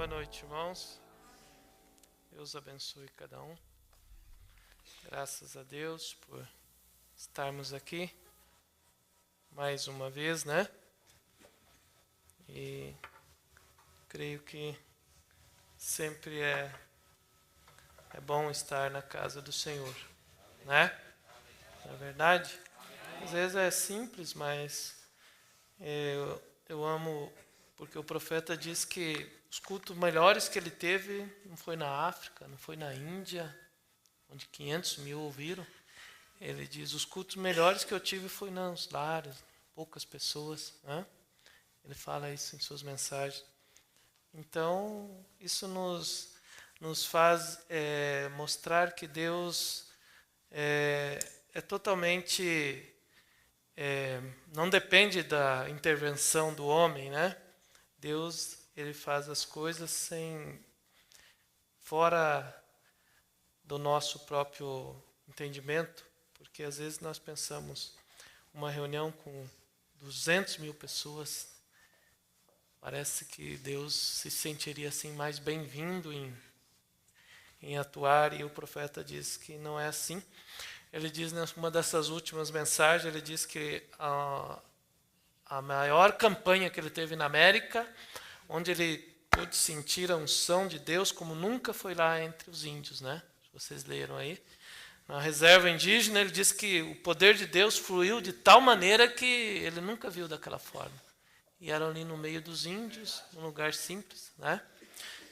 noite, irmãos. Deus abençoe cada um. Graças a Deus por estarmos aqui mais uma vez, né? E creio que sempre é bom estar na casa do Senhor, né? Na verdade, às vezes é simples, mas eu amo, porque o profeta diz que os cultos melhores que ele teve não foi na África, não foi na Índia, onde 500 mil ouviram. Ele diz, os cultos melhores que eu tive foi nos lares, poucas pessoas, né? Ele fala isso em suas mensagens. Então, isso nos faz mostrar que Deus é totalmente... não depende da intervenção do homem, né? Deus, ele faz as coisas fora do nosso próprio entendimento, porque às vezes nós pensamos uma reunião com 200 mil pessoas, parece que Deus se sentiria assim mais bem-vindo em atuar, e o profeta diz que não é assim. Ele diz, numa dessas últimas mensagens, ele diz que a maior campanha que ele teve na América, onde ele pôde sentir a unção de Deus como nunca foi lá entre os índios, né? Vocês leram aí. Na reserva indígena, ele diz que o poder de Deus fluiu de tal maneira que ele nunca viu daquela forma. E era ali no meio dos índios, num lugar simples, né?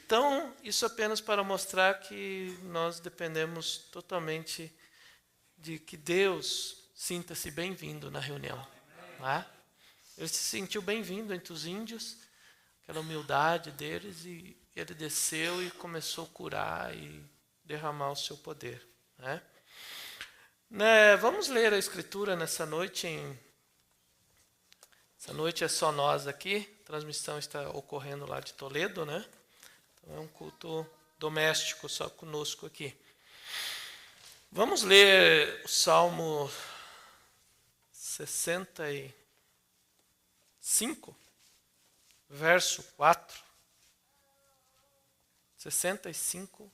Então, isso apenas para mostrar que nós dependemos totalmente de que Deus sinta-se bem-vindo na reunião, né? Ele se sentiu bem-vindo entre os índios, aquela humildade deles, e ele desceu e começou a curar e derramar o seu poder, né? Vamos ler a Escritura nessa noite. Essa noite é só nós aqui, a transmissão está ocorrendo lá de Toledo, né? Então é um culto doméstico, só conosco aqui. Vamos ler o Salmo 65, verso 4. 65,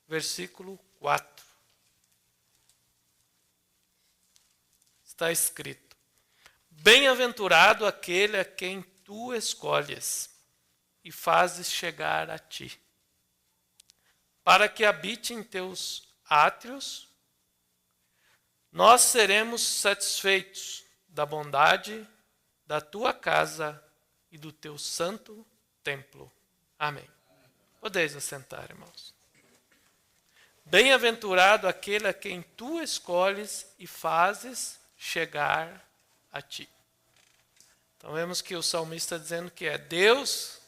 versículo 4. Está escrito: bem-aventurado aquele a quem tu escolhes e fazes chegar a ti, para que habite em teus átrios. Nós seremos satisfeitos da bondade da tua casa e do teu santo templo. Amém. Podeis assentar, irmãos. Bem-aventurado aquele a quem tu escolhes e fazes chegar a ti. Então vemos que o salmista está dizendo que Deus,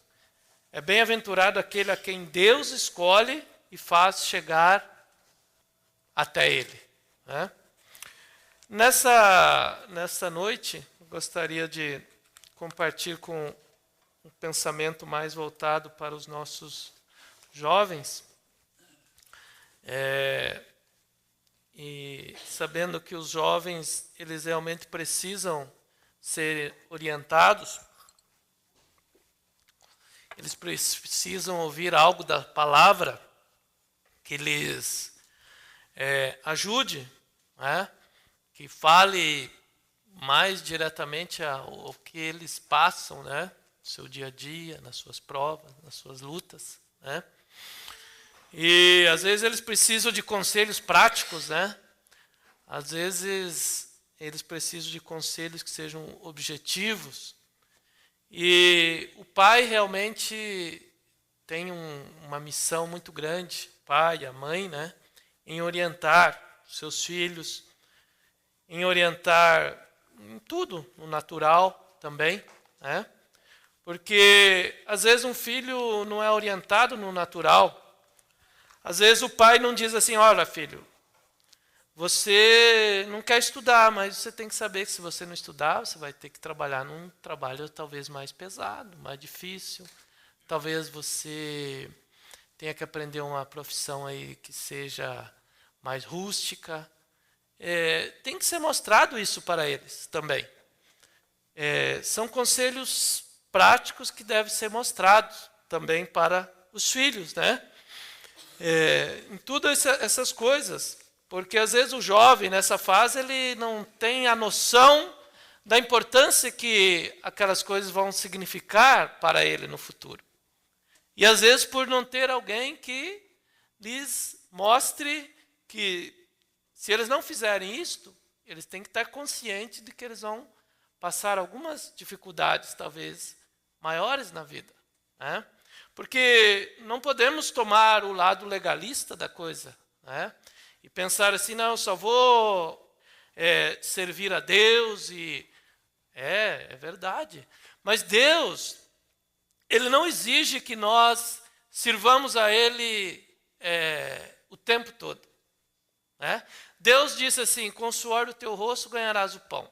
é bem-aventurado aquele a quem Deus escolhe e faz chegar até ele, né? Nessa noite, eu gostaria de compartilhar com um pensamento mais voltado para os nossos jovens, e sabendo que os jovens, eles realmente precisam ser orientados, eles precisam ouvir algo da palavra que lhes ajude, né? Que fale mais diretamente ao que eles passam, né? No seu dia a dia, nas suas provas, nas suas lutas, né? E às vezes eles precisam de conselhos práticos, né? Às vezes eles precisam de conselhos que sejam objetivos. E o pai realmente tem uma missão muito grande, o pai, a mãe, né? Em orientar seus filhos, em orientar em tudo, no natural também, né? Porque às vezes um filho não é orientado no natural. Às vezes o pai não diz assim, olha filho, você não quer estudar, mas você tem que saber que se você não estudar, você vai ter que trabalhar num trabalho talvez mais pesado, mais difícil. Talvez você tenha que aprender uma profissão aí que seja mais rústica. Tem que ser mostrado isso para eles também. São conselhos práticos que devem ser mostrados também para os filhos, né? Em todas essas coisas. Porque às vezes o jovem nessa fase ele não tem a noção da importância que aquelas coisas vão significar para ele no futuro. E às vezes por não ter alguém que lhes mostre que se eles não fizerem isto, eles têm que estar conscientes de que eles vão passar algumas dificuldades, talvez maiores na vida, né? Porque não podemos tomar o lado legalista da coisa, né? E pensar assim, não, eu só vou servir a Deus e... É verdade. Mas Deus, Ele não exige que nós sirvamos a Ele o tempo todo, né? Deus disse assim, com o suor do teu rosto ganharás o pão.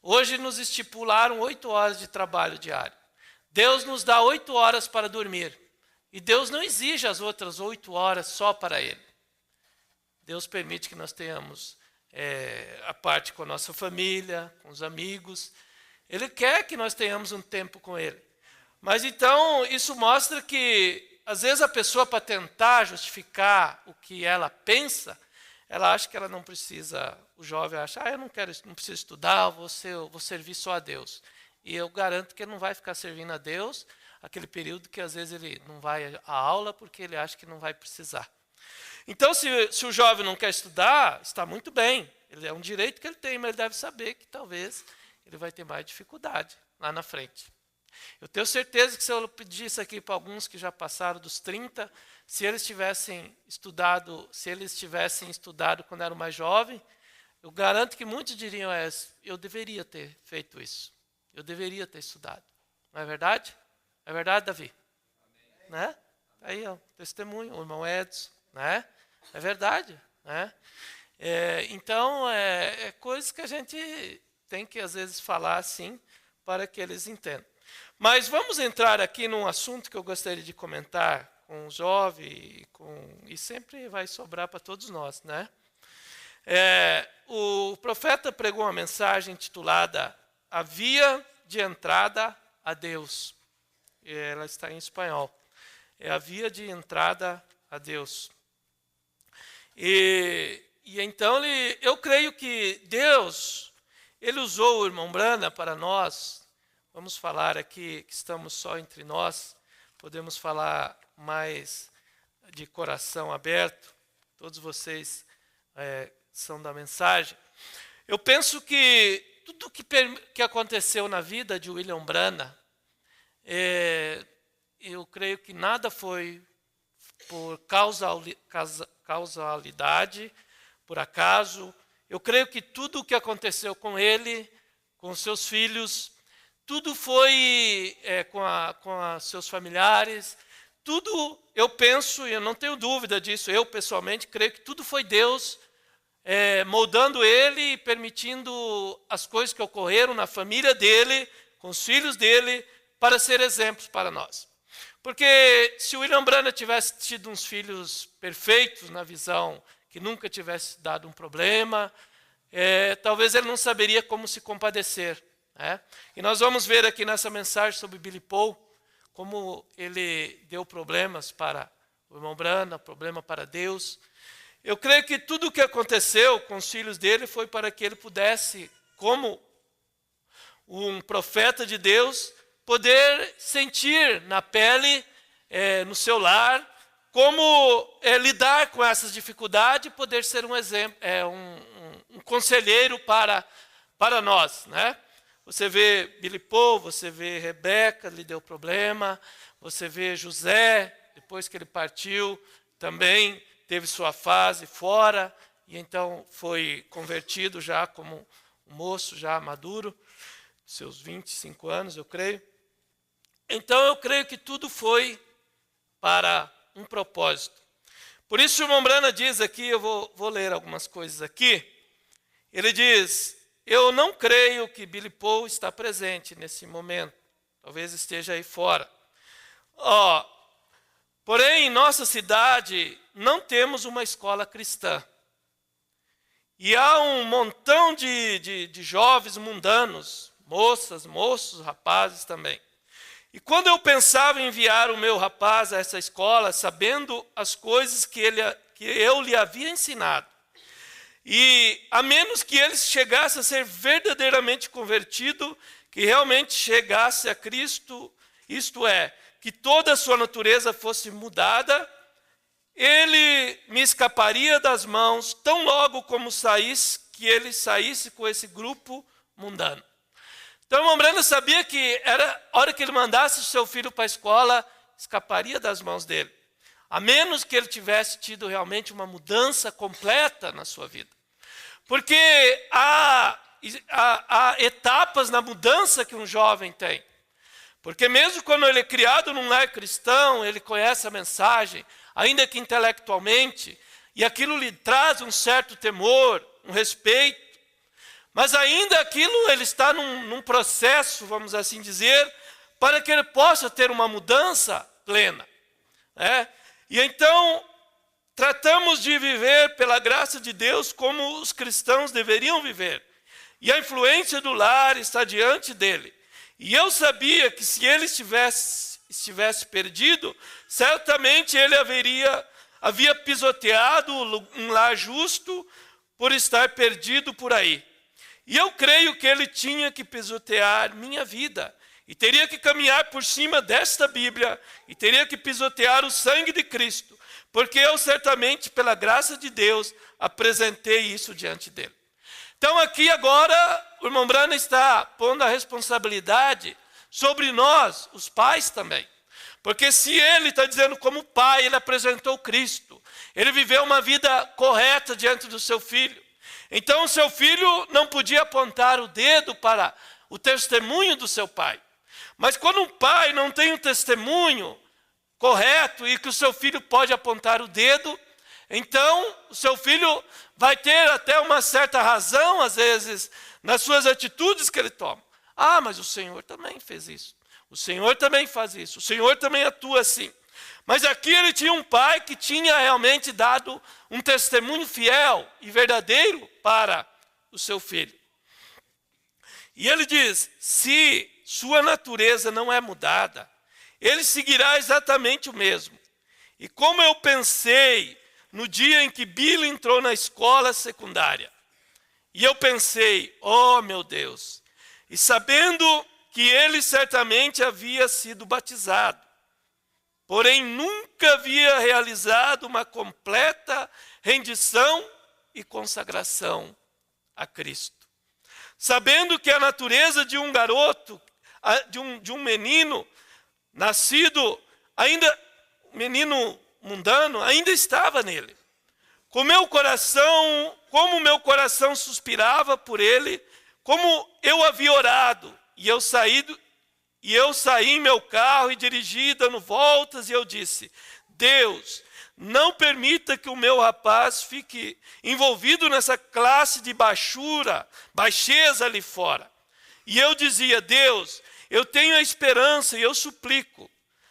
Hoje nos estipularam 8 horas de trabalho diário. Deus nos dá 8 horas para dormir. E Deus não exige as outras 8 horas só para Ele. Deus permite que nós tenhamos a parte com a nossa família, com os amigos. Ele quer que nós tenhamos um tempo com Ele. Mas então isso mostra que, às vezes, a pessoa, para tentar justificar o que ela pensa, ela acha que ela não precisa, o jovem acha, eu não preciso estudar, eu vou servir só a Deus. E eu garanto que ele não vai ficar servindo a Deus aquele período que às vezes ele não vai à aula porque ele acha que não vai precisar. Então, se o jovem não quer estudar, está muito bem. É um direito que ele tem, mas ele deve saber que talvez ele vai ter mais dificuldade lá na frente. Eu tenho certeza que se eu pedisse aqui para alguns que já passaram dos 30, se eles tivessem estudado quando eram mais jovens, eu garanto que muitos diriam, eu deveria ter feito isso. Eu deveria ter estudado. Não é verdade? É verdade, Davi? Amém. Né? Aí, ó, testemunho, o irmão Edson, né? É verdade, né? Então, coisas que a gente tem que, às vezes, falar assim, para que eles entendam. Mas vamos entrar aqui num assunto que eu gostaria de comentar com o jovem, e sempre vai sobrar para todos nós, né? O profeta pregou uma mensagem intitulada A Via de Entrada a Deus. Ela está em espanhol. É a via de entrada a Deus. E então eu creio que Deus, Ele usou o irmão Brana para nós. Vamos falar aqui que estamos só entre nós. Podemos falar mais de coração aberto. Todos vocês são da mensagem. Eu penso que tudo que aconteceu na vida de William Brana, eu creio que nada foi por causalidade, por acaso. Eu creio que tudo o que aconteceu com ele, com seus filhos, tudo foi com seus familiares, tudo, eu penso, e eu não tenho dúvida disso, eu pessoalmente creio que tudo foi Deus moldando ele e permitindo as coisas que ocorreram na família dele, com os filhos dele, para ser exemplos para nós. Porque se o William Brana tivesse tido uns filhos perfeitos na visão, que nunca tivesse dado um problema, talvez ele não saberia como se compadecer, né? E nós vamos ver aqui nessa mensagem sobre Billy Paul, como ele deu problemas para o irmão Brana, problema para Deus. Eu creio que tudo o que aconteceu com os filhos dele foi para que ele pudesse, como um profeta de Deus, poder sentir na pele, no seu lar, como lidar com essas dificuldades e poder ser um exemplo, um conselheiro para nós, né? Você vê Billy Paul, você vê Rebeca, lhe deu problema, você vê José, depois que ele partiu, também teve sua fase fora, e então foi convertido já como um moço já maduro, seus 25 anos, eu creio. Então eu creio que tudo foi para um propósito. Por isso o irmão Brana diz aqui, eu vou ler algumas coisas aqui. Ele diz, eu não creio que Billy Paul está presente nesse momento. Talvez esteja aí fora. Porém, em nossa cidade não temos uma escola cristã. E há um montão de jovens mundanos, moças, moços, rapazes também. E quando eu pensava em enviar o meu rapaz a essa escola, sabendo as coisas que eu lhe havia ensinado, e a menos que ele chegasse a ser verdadeiramente convertido, que realmente chegasse a Cristo, isto é, que toda a sua natureza fosse mudada, ele me escaparia das mãos tão logo como que ele saísse com esse grupo mundano. Então, o irmão Branham sabia que era a hora que ele mandasse o seu filho para a escola, escaparia das mãos dele. A menos que ele tivesse tido realmente uma mudança completa na sua vida. Porque há etapas na mudança que um jovem tem. Porque mesmo quando ele é criado num lar cristão, ele conhece a mensagem, ainda que intelectualmente, e aquilo lhe traz um certo temor, um respeito. Mas ainda aquilo ele está num processo, vamos assim dizer, para que ele possa ter uma mudança plena. E então, tratamos de viver pela graça de Deus como os cristãos deveriam viver. E a influência do lar está diante dele. E eu sabia que se ele estivesse perdido, certamente ele havia pisoteado um lar justo por estar perdido por aí. E eu creio que ele tinha que pisotear minha vida. E teria que caminhar por cima desta Bíblia. E teria que pisotear o sangue de Cristo. Porque eu certamente, pela graça de Deus, apresentei isso diante dele. Então aqui agora, o irmão Branham está pondo a responsabilidade sobre nós, os pais também. Porque se ele está dizendo como pai, ele apresentou Cristo. Ele viveu uma vida correta diante do seu filho. Então o seu filho não podia apontar o dedo para o testemunho do seu pai. Mas quando um pai não tem um testemunho correto e que o seu filho pode apontar o dedo, então o seu filho vai ter até uma certa razão, às vezes, nas suas atitudes que ele toma. Ah, mas o Senhor também fez isso. O Senhor também faz isso. O Senhor também atua assim. Mas aqui ele tinha um pai que tinha realmente dado um testemunho fiel e verdadeiro para o seu filho. E ele diz, se sua natureza não é mudada, ele seguirá exatamente o mesmo. E como eu pensei no dia em que Billy entrou na escola secundária, e eu pensei, oh meu Deus, e sabendo que ele certamente havia sido batizado, porém nunca havia realizado uma completa rendição e consagração a Cristo. Sabendo que a natureza de um garoto, de um menino nascido, ainda menino mundano, ainda estava nele. Como o meu coração suspirava por ele, como eu havia orado, e eu saí em meu carro e dirigi dando voltas, e eu disse, Deus, não permita que o meu rapaz fique envolvido nessa classe de baixeza ali fora. E eu dizia, Deus, eu tenho a esperança e eu suplico.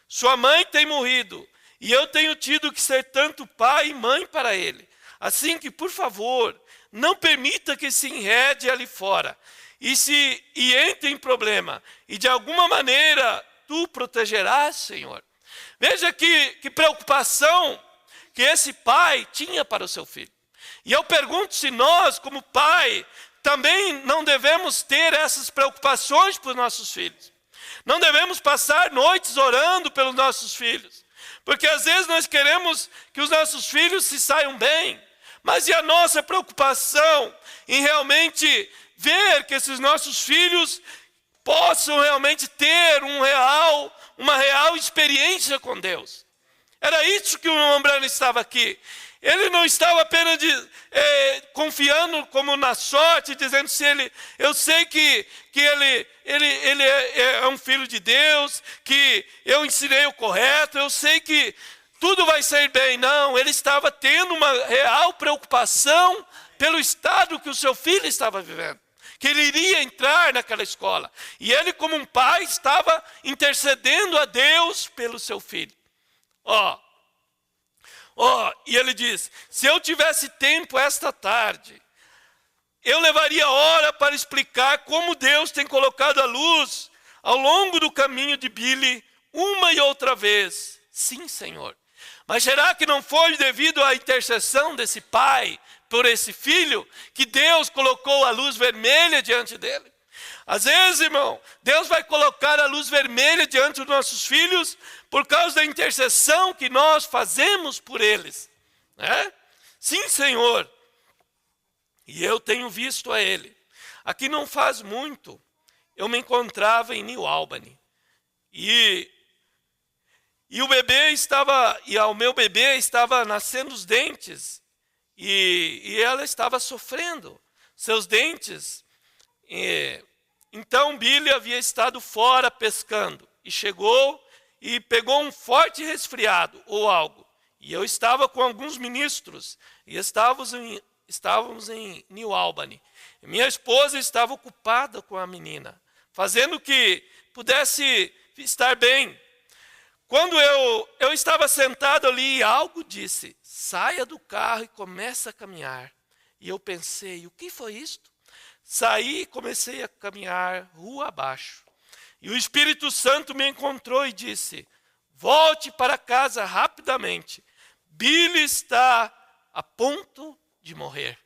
Sua mãe tem morrido e eu tenho tido que ser tanto pai e mãe para ele. Assim que, por favor, não permita que se enrede ali fora e entre em problema. E de alguma maneira tu protegerás, Senhor. Veja que preocupação que esse pai tinha para o seu filho. E eu pergunto se nós, como pai, também não devemos ter essas preocupações para os nossos filhos. Não devemos passar noites orando pelos nossos filhos. Porque às vezes nós queremos que os nossos filhos se saiam bem. Mas e a nossa preocupação em realmente ver que esses nossos filhos possam realmente ter uma real experiência com Deus? Era isso que o irmão Branham estava aqui. Ele não estava apenas confiando como na sorte, dizendo eu sei que ele é um filho de Deus, que eu ensinei o correto, eu sei que tudo vai ser bem. Não, ele estava tendo uma real preocupação pelo estado que o seu filho estava vivendo, que ele iria entrar naquela escola. E ele, como um pai, estava intercedendo a Deus pelo seu filho. E ele diz, se eu tivesse tempo esta tarde, eu levaria hora para explicar como Deus tem colocado à luz ao longo do caminho de Billy, uma e outra vez, sim, Senhor. Mas será que não foi devido à intercessão desse pai por esse filho que Deus colocou a luz vermelha diante dele? Às vezes, irmão, Deus vai colocar a luz vermelha diante dos nossos filhos por causa da intercessão que nós fazemos por eles, né? Sim, Senhor. E eu tenho visto a ele. Aqui não faz muito, eu me encontrava em New Albany. E o meu bebê estava nascendo os dentes. E ela estava sofrendo seus dentes. Então Billy havia estado fora pescando. E chegou e pegou um forte resfriado ou algo. E eu estava com alguns ministros. E estávamos em New Albany. E minha esposa estava ocupada com a menina, fazendo que pudesse estar bem. Quando eu estava sentado ali e algo disse, saia do carro e comece a caminhar. E eu pensei, o que foi isto? Saí e comecei a caminhar rua abaixo. E o Espírito Santo me encontrou e disse, volte para casa rapidamente. Billy está a ponto de morrer.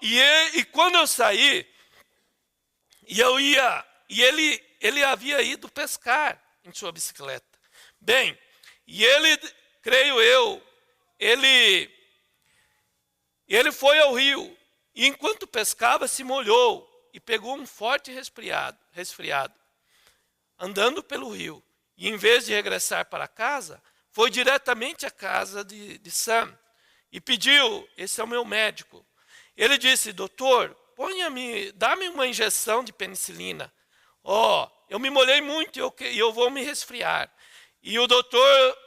E quando eu saí, ele havia ido pescar em sua bicicleta. Bem, e ele, creio eu, ele foi ao rio, e enquanto pescava se molhou, e pegou um forte resfriado, andando pelo rio. E em vez de regressar para casa, foi diretamente à casa de Sam, e pediu, esse é o meu médico. Ele disse, doutor, dá-me uma injeção de penicilina. Eu me molhei muito e eu vou me resfriar. E o doutor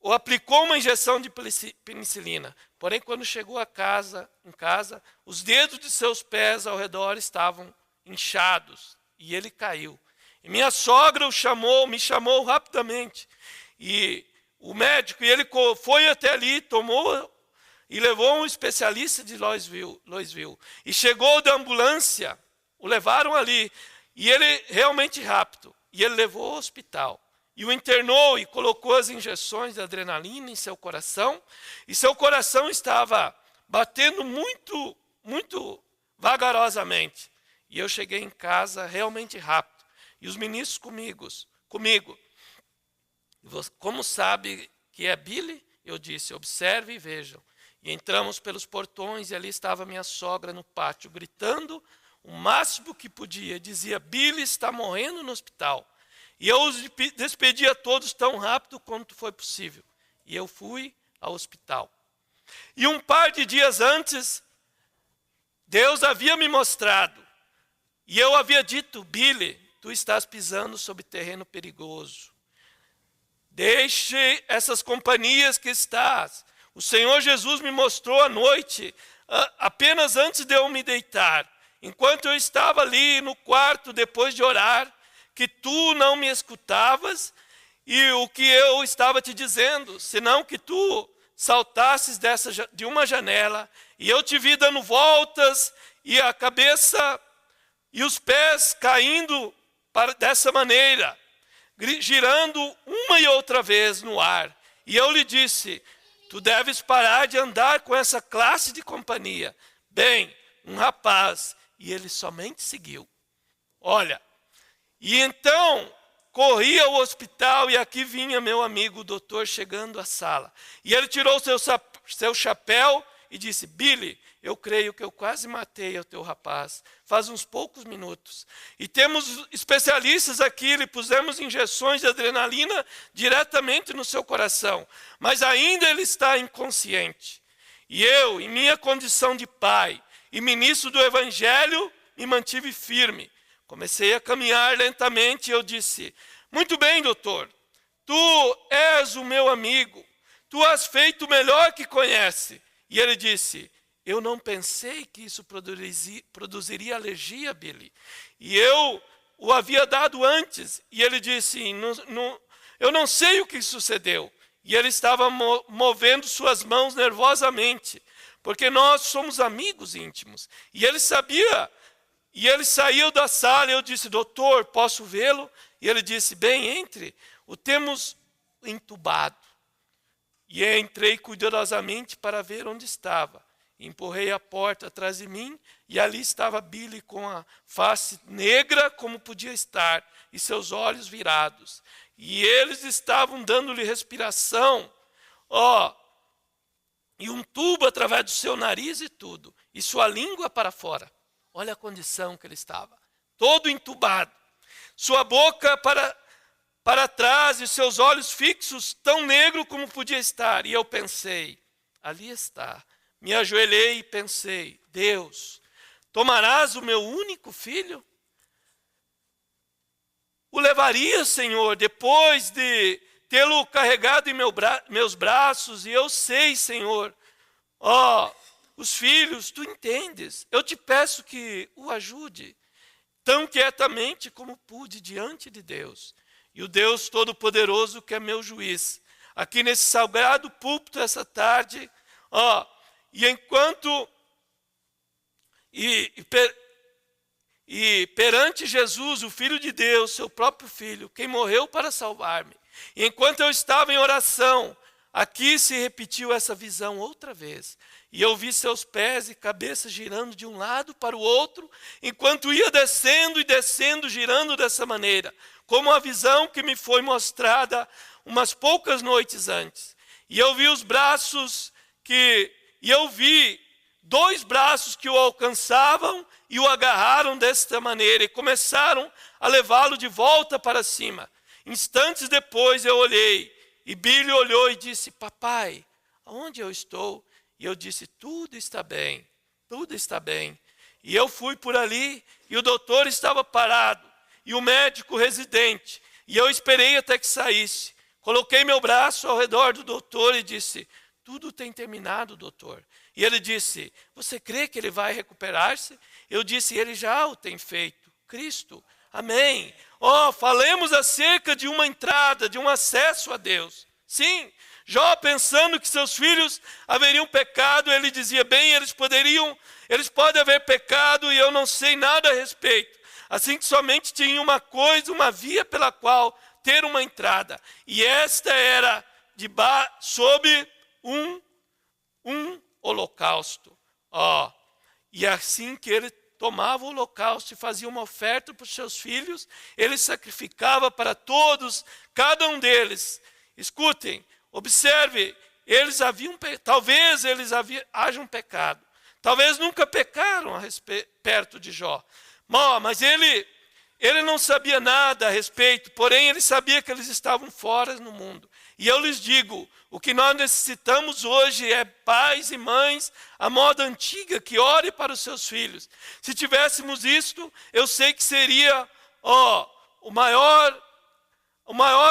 aplicou uma injeção de penicilina. Porém, quando chegou em casa, os dedos de seus pés ao redor estavam inchados. E ele caiu. E minha sogra me chamou rapidamente. E o médico, ele foi até ali, e levou um especialista de Louisville. E chegou da ambulância, o levaram ali. E ele realmente rápido. E ele levou ao hospital. E o internou e colocou as injeções de adrenalina em seu coração. E seu coração estava batendo muito, muito vagarosamente. E eu cheguei em casa realmente rápido. E os ministros comigo. Como sabe que é Billy? Eu disse, observe e vejam. E entramos pelos portões e ali estava minha sogra no pátio, gritando o máximo que podia. Dizia, Billy está morrendo no hospital. E eu os despedi a todos tão rápido quanto foi possível. E eu fui ao hospital. E um par de dias antes, Deus havia me mostrado. E eu havia dito, Billy, tu estás pisando sobre terreno perigoso. Deixe essas companhias que estás. O Senhor Jesus me mostrou à noite, apenas antes de eu me deitar, enquanto eu estava ali no quarto depois de orar, que tu não me escutavas e o que eu estava te dizendo, senão que tu saltasses de uma janela e eu te vi dando voltas e a cabeça e os pés caindo dessa maneira, girando uma e outra vez no ar. E eu lhe disse, tu deves parar de andar com essa classe de companhia. Bem, um rapaz, e ele somente seguiu. Olha, e então corri ao hospital e aqui vinha meu amigo, o doutor, chegando à sala. E ele tirou seu chapéu e disse, Billy, eu creio que eu quase matei o teu rapaz, faz uns poucos minutos. E temos especialistas aqui, lhe pusemos injeções de adrenalina diretamente no seu coração, mas ainda ele está inconsciente. E eu, em minha condição de pai e ministro do Evangelho, me mantive firme. Comecei a caminhar lentamente e eu disse, muito bem, doutor, tu és o meu amigo, tu has feito o melhor que conhece. E ele disse, eu não pensei que isso produziria alergia, Billy. E eu o havia dado antes. E ele disse, eu não sei o que sucedeu. E ele estava movendo suas mãos nervosamente, porque nós somos amigos íntimos. E ele sabia E ele saiu da sala e eu disse, doutor, posso vê-lo? E ele disse, bem, entre, o temos entubado. E eu entrei cuidadosamente para ver onde estava. Empurrei a porta atrás de mim e ali estava Billy com a face negra como podia estar e seus olhos virados. E eles estavam dando-lhe respiração, e um tubo através do seu nariz e tudo, e sua língua para fora. Olha a condição que ele estava, todo entubado. Sua boca para trás e seus olhos fixos, tão negro como podia estar. E eu pensei, ali está. Me ajoelhei e pensei, Deus, tomarás o meu único filho? O levaria, Senhor, depois de tê-lo carregado em meus braços, e eu sei, Senhor, os filhos, tu entendes. Eu te peço que o ajude, tão quietamente como pude diante de Deus. E o Deus Todo-Poderoso, que é meu juiz, aqui nesse sagrado púlpito essa tarde, e enquanto perante Jesus, o Filho de Deus, seu próprio Filho, quem morreu para salvar-me, e enquanto eu estava em oração, aqui se repetiu essa visão outra vez. E eu vi seus pés e cabeça girando de um lado para o outro, enquanto ia descendo e descendo, girando dessa maneira, como a visão que me foi mostrada umas poucas noites antes. E eu vi os braços e eu vi 2 braços que o alcançavam e o agarraram desta maneira e começaram a levá-lo de volta para cima. Instantes depois eu olhei e Billy olhou e disse, papai, aonde eu estou? E eu disse, tudo está bem, tudo está bem. E eu fui por ali e o doutor estava parado e o médico residente. E eu esperei até que saísse. Coloquei meu braço ao redor do doutor e disse, tudo tem terminado, doutor. E ele disse, você crê que ele vai recuperar-se? Eu disse, ele já o tem feito. Cristo, amém. Falemos acerca de uma entrada, de um acesso a Deus. Sim, Jó pensando que seus filhos haveriam pecado, ele dizia, bem, eles podem haver pecado e eu não sei nada a respeito. Assim que somente tinha uma coisa, uma via pela qual ter uma entrada. E esta era sob um holocausto. E assim que ele tomava o holocausto e fazia uma oferta para os seus filhos, ele sacrificava para todos, cada um deles. Escutem, observe, talvez eles hajam pecado. Talvez nunca pecaram perto de Jó. Mas ele não sabia nada a respeito, porém ele sabia que eles estavam fora no mundo. E eu lhes digo, o que nós necessitamos hoje é pais e mães, a moda antiga, que ore para os seus filhos. Se tivéssemos isto, eu sei que seria o maior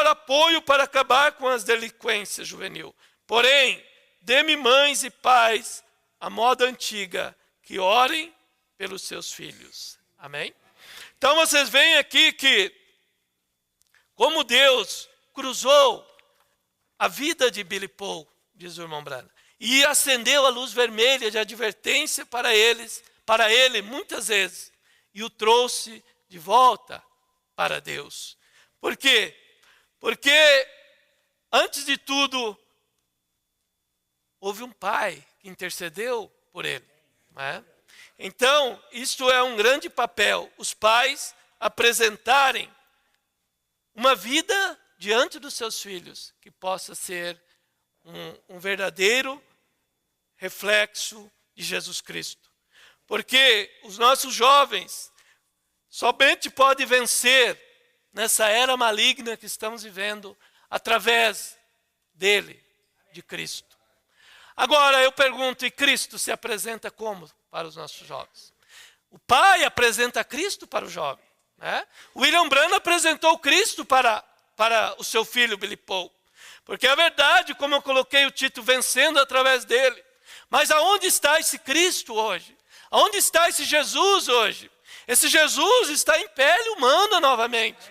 apoio para acabar com as delinquências juvenil. Porém, dê-me mães e pais, a moda antiga, que orem pelos seus filhos. Amém? Então vocês veem aqui que, como Deus cruzou a vida de Billy Paul, diz o irmão Branham, e acendeu a luz vermelha de advertência para ele muitas vezes, e o trouxe de volta para Deus. Por quê? Porque, antes de tudo, houve um pai que intercedeu por ele. Não é? Então, isto é um grande papel, os pais apresentarem uma vida diante dos seus filhos, que possa ser um verdadeiro reflexo de Jesus Cristo. Porque os nossos jovens somente podem vencer nessa era maligna que estamos vivendo através dele, de Cristo. Agora eu pergunto, e Cristo se apresenta como para os nossos jovens? O pai apresenta Cristo para o jovem. Né? William Branham apresentou Cristo para o seu filho Billy Paul. Porque é verdade, como eu coloquei o título, vencendo através dele. Mas aonde está esse Cristo hoje? Aonde está esse Jesus hoje? Esse Jesus está em pele humana novamente.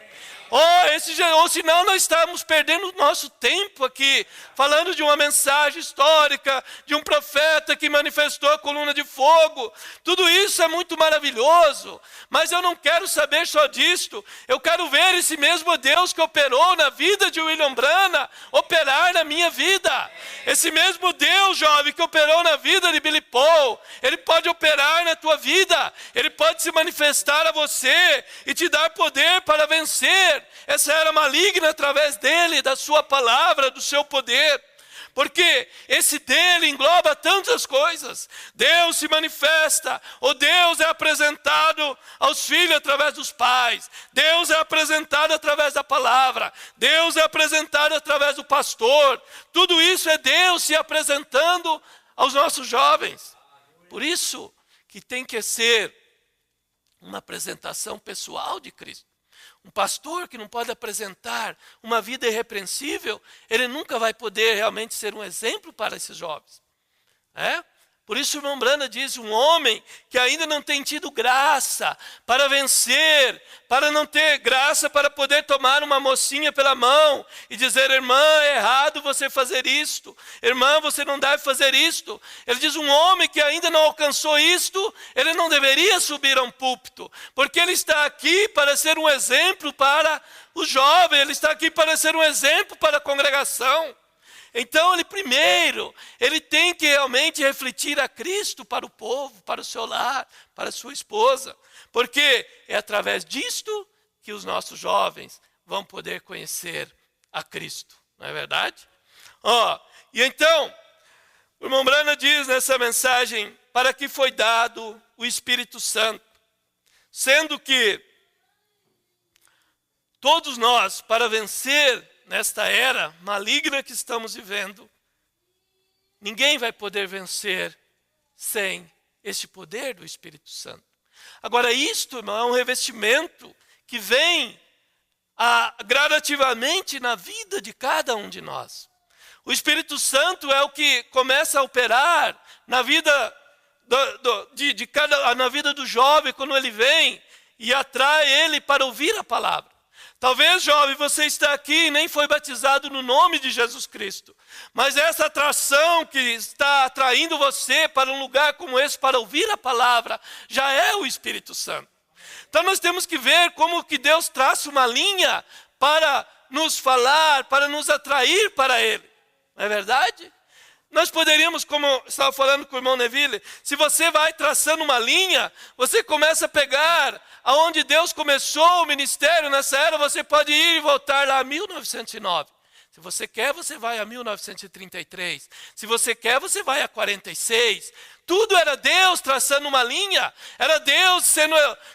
Ou senão nós estamos perdendo o nosso tempo aqui, falando de uma mensagem histórica, de um profeta que manifestou a coluna de fogo. Tudo isso é muito maravilhoso, mas eu não quero saber só disto. Eu quero ver esse mesmo Deus que operou na vida de William Branham, operar na minha vida. Esse mesmo Deus, jovem, que operou na vida de Billy Paul, Ele pode operar na tua vida, Ele pode se manifestar a você e te dar poder para vencer essa era maligna através dele, da sua palavra, do seu poder. Porque esse dele engloba tantas coisas. Deus se manifesta, ou Deus é apresentado aos filhos através dos pais. Deus é apresentado através da palavra. Deus é apresentado através do pastor. Tudo isso é Deus se apresentando aos nossos jovens. Por isso que tem que ser uma apresentação pessoal de Cristo. Um pastor que não pode apresentar uma vida irrepreensível, ele nunca vai poder realmente ser um exemplo para esses jovens. Por isso o irmão Branham diz, um homem que ainda não tem tido graça para vencer, para não ter graça para poder tomar uma mocinha pela mão e dizer, irmã, é errado você fazer isto, irmã, você não deve fazer isto. Ele diz, um homem que ainda não alcançou isto, ele não deveria subir a um púlpito, porque ele está aqui para ser um exemplo para o jovem, ele está aqui para ser um exemplo para a congregação. Então ele tem que realmente refletir a Cristo para o povo, para o seu lar, para a sua esposa. Porque é através disto que os nossos jovens vão poder conhecer a Cristo. Não é verdade? E então, o irmão Branham diz nessa mensagem, para que foi dado o Espírito Santo. Sendo que todos nós, para vencer nesta era maligna que estamos vivendo, ninguém vai poder vencer sem este poder do Espírito Santo. Agora, isto, irmão, é um revestimento que vem gradativamente na vida de cada um de nós. O Espírito Santo é o que começa a operar na vida na vida do jovem, quando ele vem e atrai ele para ouvir a palavra. Talvez, jovem, você está aqui e nem foi batizado no nome de Jesus Cristo. Mas essa atração que está atraindo você para um lugar como esse, para ouvir a palavra, já é o Espírito Santo. Então nós temos que ver como que Deus traça uma linha para nos falar, para nos atrair para Ele. Não é verdade? Nós poderíamos, como estava falando com o irmão Neville, se você vai traçando uma linha, você começa a pegar aonde Deus começou o ministério nessa era, você pode ir e voltar lá a 1909. Se você quer, você vai a 1933. Se você quer, você vai a 46. Tudo era Deus traçando uma linha, era Deus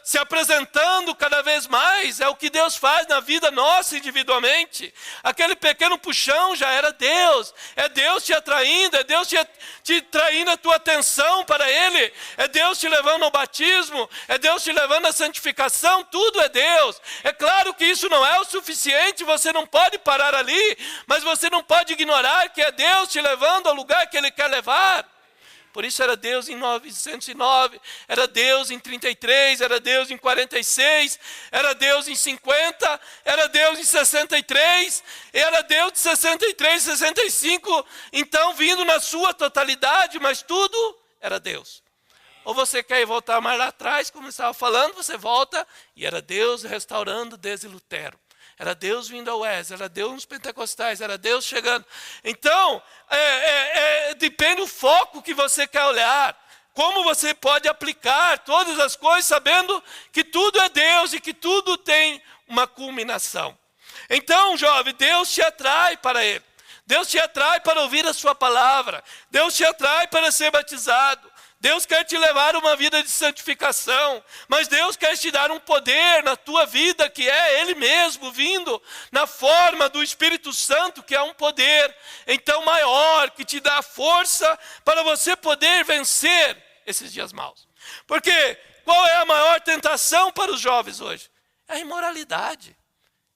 se apresentando cada vez mais. É o que Deus faz na vida nossa individualmente. Aquele pequeno puxão já era Deus. É Deus te atraindo, é Deus te traindo a tua atenção para Ele. É Deus te levando ao batismo, é Deus te levando à santificação, tudo é Deus. É claro que isso não é o suficiente, você não pode parar ali, mas você não pode ignorar que é Deus te levando ao lugar que Ele quer levar. Por isso era Deus em 1909, era Deus em 33, era Deus em 46, era Deus em 50, era Deus em 63, era Deus de 63, 65, então vindo na sua totalidade, mas tudo era Deus. Ou você quer voltar mais lá atrás, como eu estava falando, você volta, e era Deus restaurando desde Lutero. Era Deus vindo ao Wesley, era Deus nos pentecostais, era Deus chegando. Então, depende do foco que você quer olhar. Como você pode aplicar todas as coisas sabendo que tudo é Deus e que tudo tem uma culminação. Então, jovem, Deus te atrai para Ele. Deus te atrai para ouvir a sua palavra. Deus te atrai para ser batizado. Deus quer te levar a uma vida de santificação, mas Deus quer te dar um poder na tua vida, que é Ele mesmo, vindo na forma do Espírito Santo, que é um poder, então maior, que te dá força para você poder vencer esses dias maus. Porque qual é a maior tentação para os jovens hoje? É a imoralidade,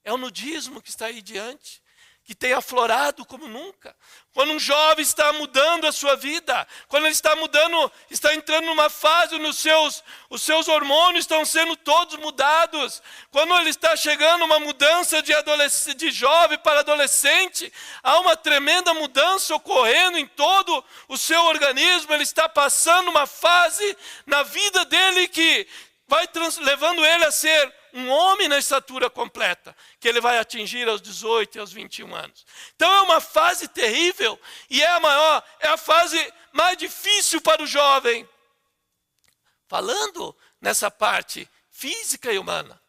é o nudismo que está aí diante, que tem aflorado como nunca. Quando um jovem está mudando a sua vida, quando ele está mudando, está entrando numa fase onde os seus hormônios estão sendo todos mudados, quando ele está chegando uma mudança de jovem para adolescente, há uma tremenda mudança ocorrendo em todo o seu organismo, ele está passando uma fase na vida dele que vai levando ele a ser um homem na estatura completa, que ele vai atingir aos 18 e aos 21 anos. Então é uma fase terrível e é a fase mais difícil para o jovem. Falando nessa parte física e humana.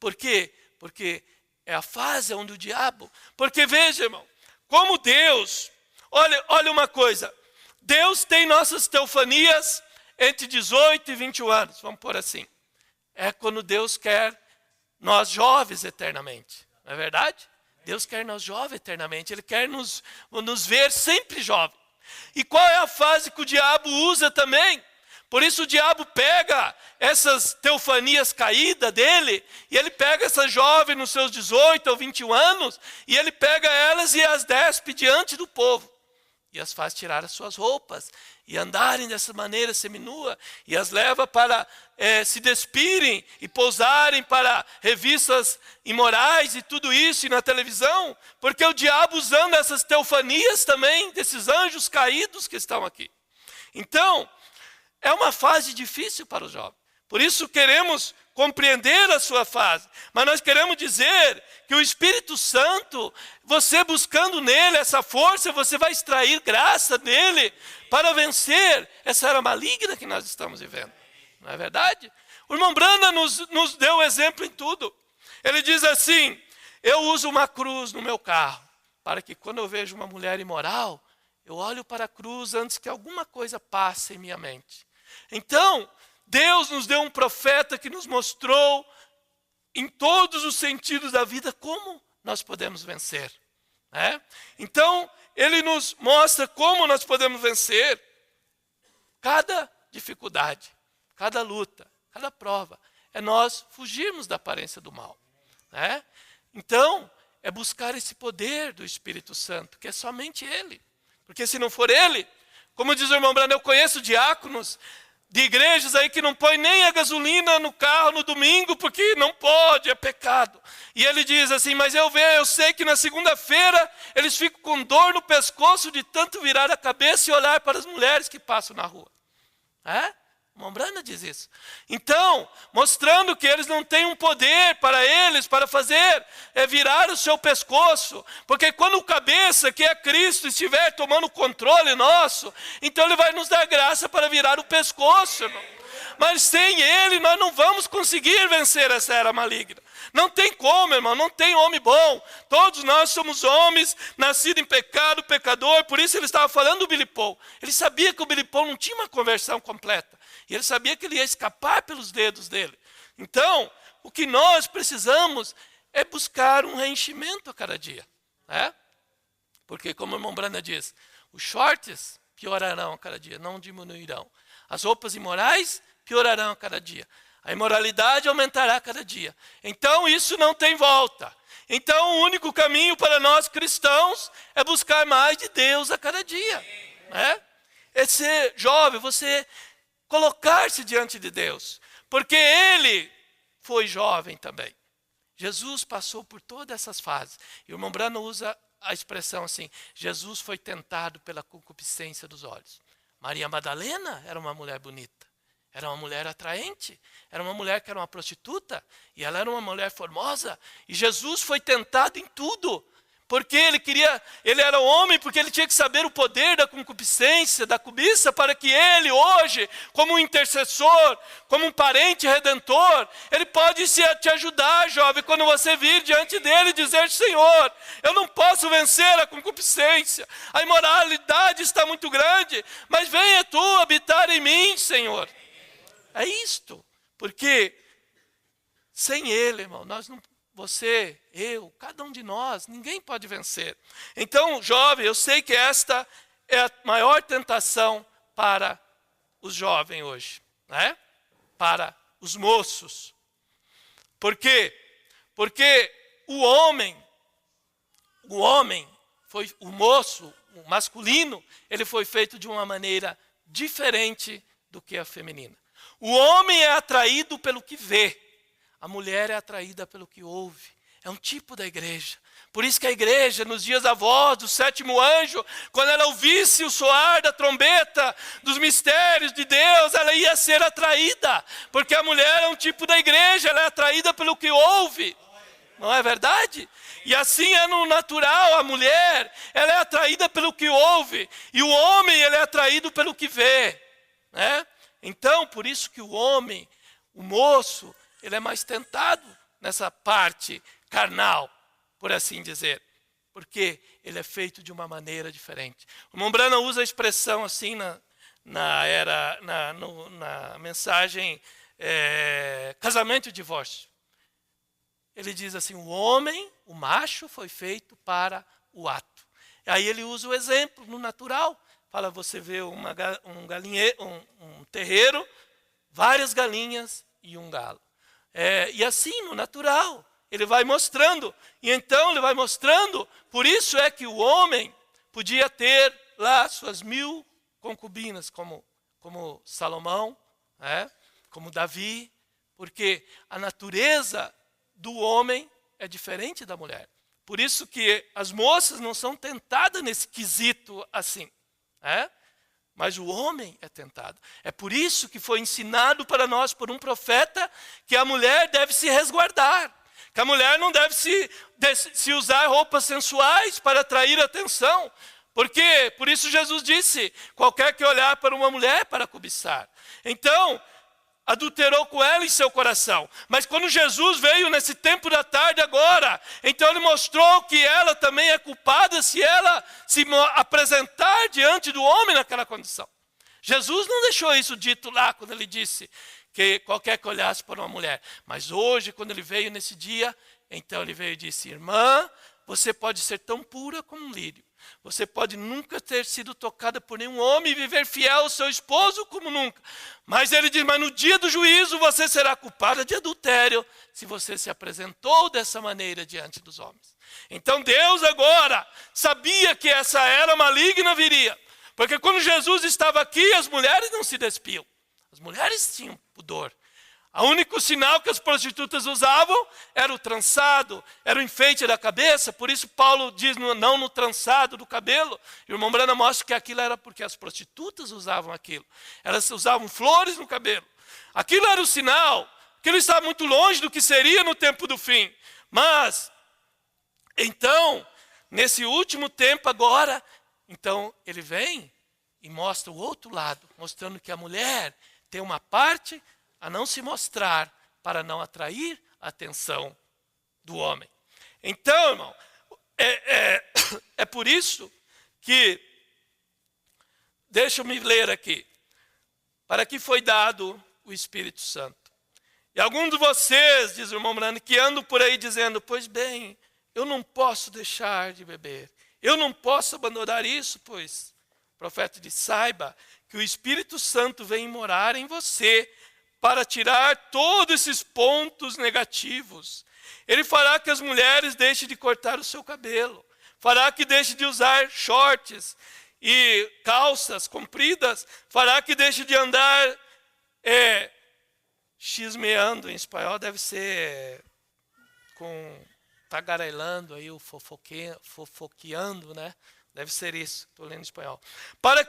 Por quê? Porque é a fase onde o diabo... Porque veja, irmão, como Deus... Olha uma coisa. Deus tem nossas teofanias entre 18 e 21 anos, vamos pôr assim. É quando Deus quer nós jovens eternamente, não é verdade? Deus quer nós jovens eternamente, Ele quer nos ver sempre jovens. E qual é a fase que o diabo usa também? Por isso o diabo pega essas teofanias caídas dele, e ele pega essa jovem nos seus 18 ou 21 anos, e ele pega elas e as despe diante do povo. E as faz tirar as suas roupas e andarem dessa maneira seminua. E as leva para se despirem e pousarem para revistas imorais e tudo isso, e na televisão. Porque o diabo usando essas teofanias também, desses anjos caídos que estão aqui. Então, é uma fase difícil para o jovem. Por isso queremos compreender a sua fase. Mas nós queremos dizer que o Espírito Santo, você buscando nele essa força, você vai extrair graça nele para vencer essa era maligna que nós estamos vivendo. Não é verdade? O irmão Branda nos deu exemplo em tudo. Ele diz assim, eu uso uma cruz no meu carro, para que quando eu vejo uma mulher imoral, eu olho para a cruz antes que alguma coisa passe em minha mente. Então, Deus nos deu um profeta que nos mostrou em todos os sentidos da vida como nós podemos vencer. Né? Então, ele nos mostra como nós podemos vencer cada dificuldade, cada luta, cada prova. É nós fugirmos da aparência do mal. Né? Então, é buscar esse poder do Espírito Santo, que é somente Ele. Porque se não for Ele, como diz o irmão Brando, eu conheço diáconos de igrejas aí que não põe nem a gasolina no carro no domingo, porque não pode, é pecado. E ele diz assim, mas eu sei que na segunda-feira eles ficam com dor no pescoço de tanto virar a cabeça e olhar para as mulheres que passam na rua. O irmão Branda diz isso. Então, mostrando que eles não têm um poder para eles, para fazer, virar o seu pescoço. Porque quando o cabeça, que é Cristo, estiver tomando controle nosso, então Ele vai nos dar graça para virar o pescoço, irmão. Mas sem Ele, nós não vamos conseguir vencer essa era maligna. Não tem como, irmão, não tem homem bom. Todos nós somos homens, nascidos em pecado, pecador. Por isso ele estava falando do Billy Paul. Ele sabia que o Billy Paul não tinha uma conversão completa. E ele sabia que ele ia escapar pelos dedos dele. Então, o que nós precisamos é buscar um reenchimento a cada dia. Né? Porque, como o irmão Branda diz, os shorts piorarão a cada dia, não diminuirão. As roupas imorais piorarão a cada dia. A imoralidade aumentará a cada dia. Então, isso não tem volta. Então, o único caminho para nós cristãos é buscar mais de Deus a cada dia. Né? É ser jovem, você colocar-se diante de Deus, porque Ele foi jovem também. Jesus passou por todas essas fases. E o irmão Brano usa a expressão assim, Jesus foi tentado pela concupiscência dos olhos. Maria Madalena era uma mulher bonita, era uma mulher atraente, era uma mulher que era uma prostituta, e ela era uma mulher formosa, e Jesus foi tentado em tudo. Porque ele era homem, porque ele tinha que saber o poder da concupiscência, da cobiça, para que ele hoje, como um intercessor, como um parente redentor, ele pode te ajudar, jovem, quando você vir diante dele e dizer, Senhor, eu não posso vencer a concupiscência, a imoralidade está muito grande, mas venha tu habitar em mim, Senhor. É isto, porque sem ele, irmão, nós não... Você, eu, cada um de nós, ninguém pode vencer. Então, jovem, eu sei que esta é a maior tentação para os jovens hoje, né? Para os moços. Por quê? Porque o homem, o homem, o moço, o masculino, ele foi feito de uma maneira diferente do que a feminina. O homem é atraído pelo que vê, a mulher é atraída pelo que ouve. É um tipo da igreja. Por isso que a igreja, nos dias da voz do sétimo anjo, quando ela ouvisse o soar da trombeta, dos mistérios de Deus, ela ia ser atraída. Porque a mulher é um tipo da igreja, ela é atraída pelo que ouve. Não é verdade? E assim é no natural, a mulher, ela é atraída pelo que ouve. E o homem, ele é atraído pelo que vê. Né? Então, por isso que o homem, o moço, ele é mais tentado nessa parte carnal, por assim dizer. Porque ele é feito de uma maneira diferente. O Mombrana usa a expressão assim na mensagem casamento e divórcio. Ele diz assim, o homem, o macho, foi feito para o ato. Aí ele usa o exemplo no natural. Fala, você vê um terreiro, várias galinhas e um galo. E assim, no natural, ele vai mostrando. E então ele vai mostrando, por isso é que o homem podia ter lá suas 1000 concubinas, como Salomão, como Davi, porque a natureza do homem é diferente da mulher. Por isso que as moças não são tentadas nesse quesito assim. Mas o homem é tentado. É por isso que foi ensinado para nós por um profeta que a mulher deve se resguardar. Que a mulher não deve se usar roupas sensuais para atrair atenção. Porque, por isso Jesus disse, qualquer que olhar para uma mulher para cobiçar. Então, adulterou com ela em seu coração. Mas quando Jesus veio nesse tempo da tarde agora, então ele mostrou que ela também é culpada se ela se apresentar diante do homem naquela condição. Jesus não deixou isso dito lá quando ele disse que qualquer que olhasse para uma mulher. Mas hoje, quando ele veio nesse dia, então ele veio e disse, irmã, você pode ser tão pura como um lírio. Você pode nunca ter sido tocada por nenhum homem e viver fiel ao seu esposo como nunca. Mas ele diz, mas no dia do juízo você será culpada de adultério se você se apresentou dessa maneira diante dos homens. Então Deus agora sabia que essa era maligna viria. Porque quando Jesus estava aqui, as mulheres não se despiam. As mulheres tinham pudor. O único sinal que as prostitutas usavam era o trançado, era o enfeite da cabeça. Por isso Paulo diz não no trançado do cabelo. E o irmão Brana mostra que aquilo era porque as prostitutas usavam aquilo. Elas usavam flores no cabelo. Aquilo era o sinal. Aquilo estava muito longe do que seria no tempo do fim. Mas, então, nesse último tempo agora, então ele vem e mostra o outro lado. Mostrando que a mulher tem uma parte a não se mostrar para não atrair a atenção do homem. Então, irmão, é por isso que, deixa eu me ler aqui, para que foi dado o Espírito Santo. E alguns de vocês, diz o irmão Brando, que andam por aí dizendo, pois bem, eu não posso deixar de beber, eu não posso abandonar isso, pois o profeta diz, saiba que o Espírito Santo vem morar em você, para tirar todos esses pontos negativos. Ele fará que as mulheres deixem de cortar o seu cabelo. Fará que deixem de usar shorts e calças compridas. Fará que deixem de andar chismeando. Em espanhol deve ser tagarelando, aí, o fofoqueando, né? Deve ser isso, estou lendo em espanhol. Para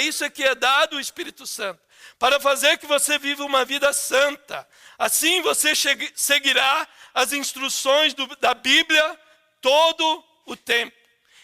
isso é que é dado o Espírito Santo. Para fazer que você viva uma vida santa. Assim você seguirá as instruções da Bíblia todo o tempo.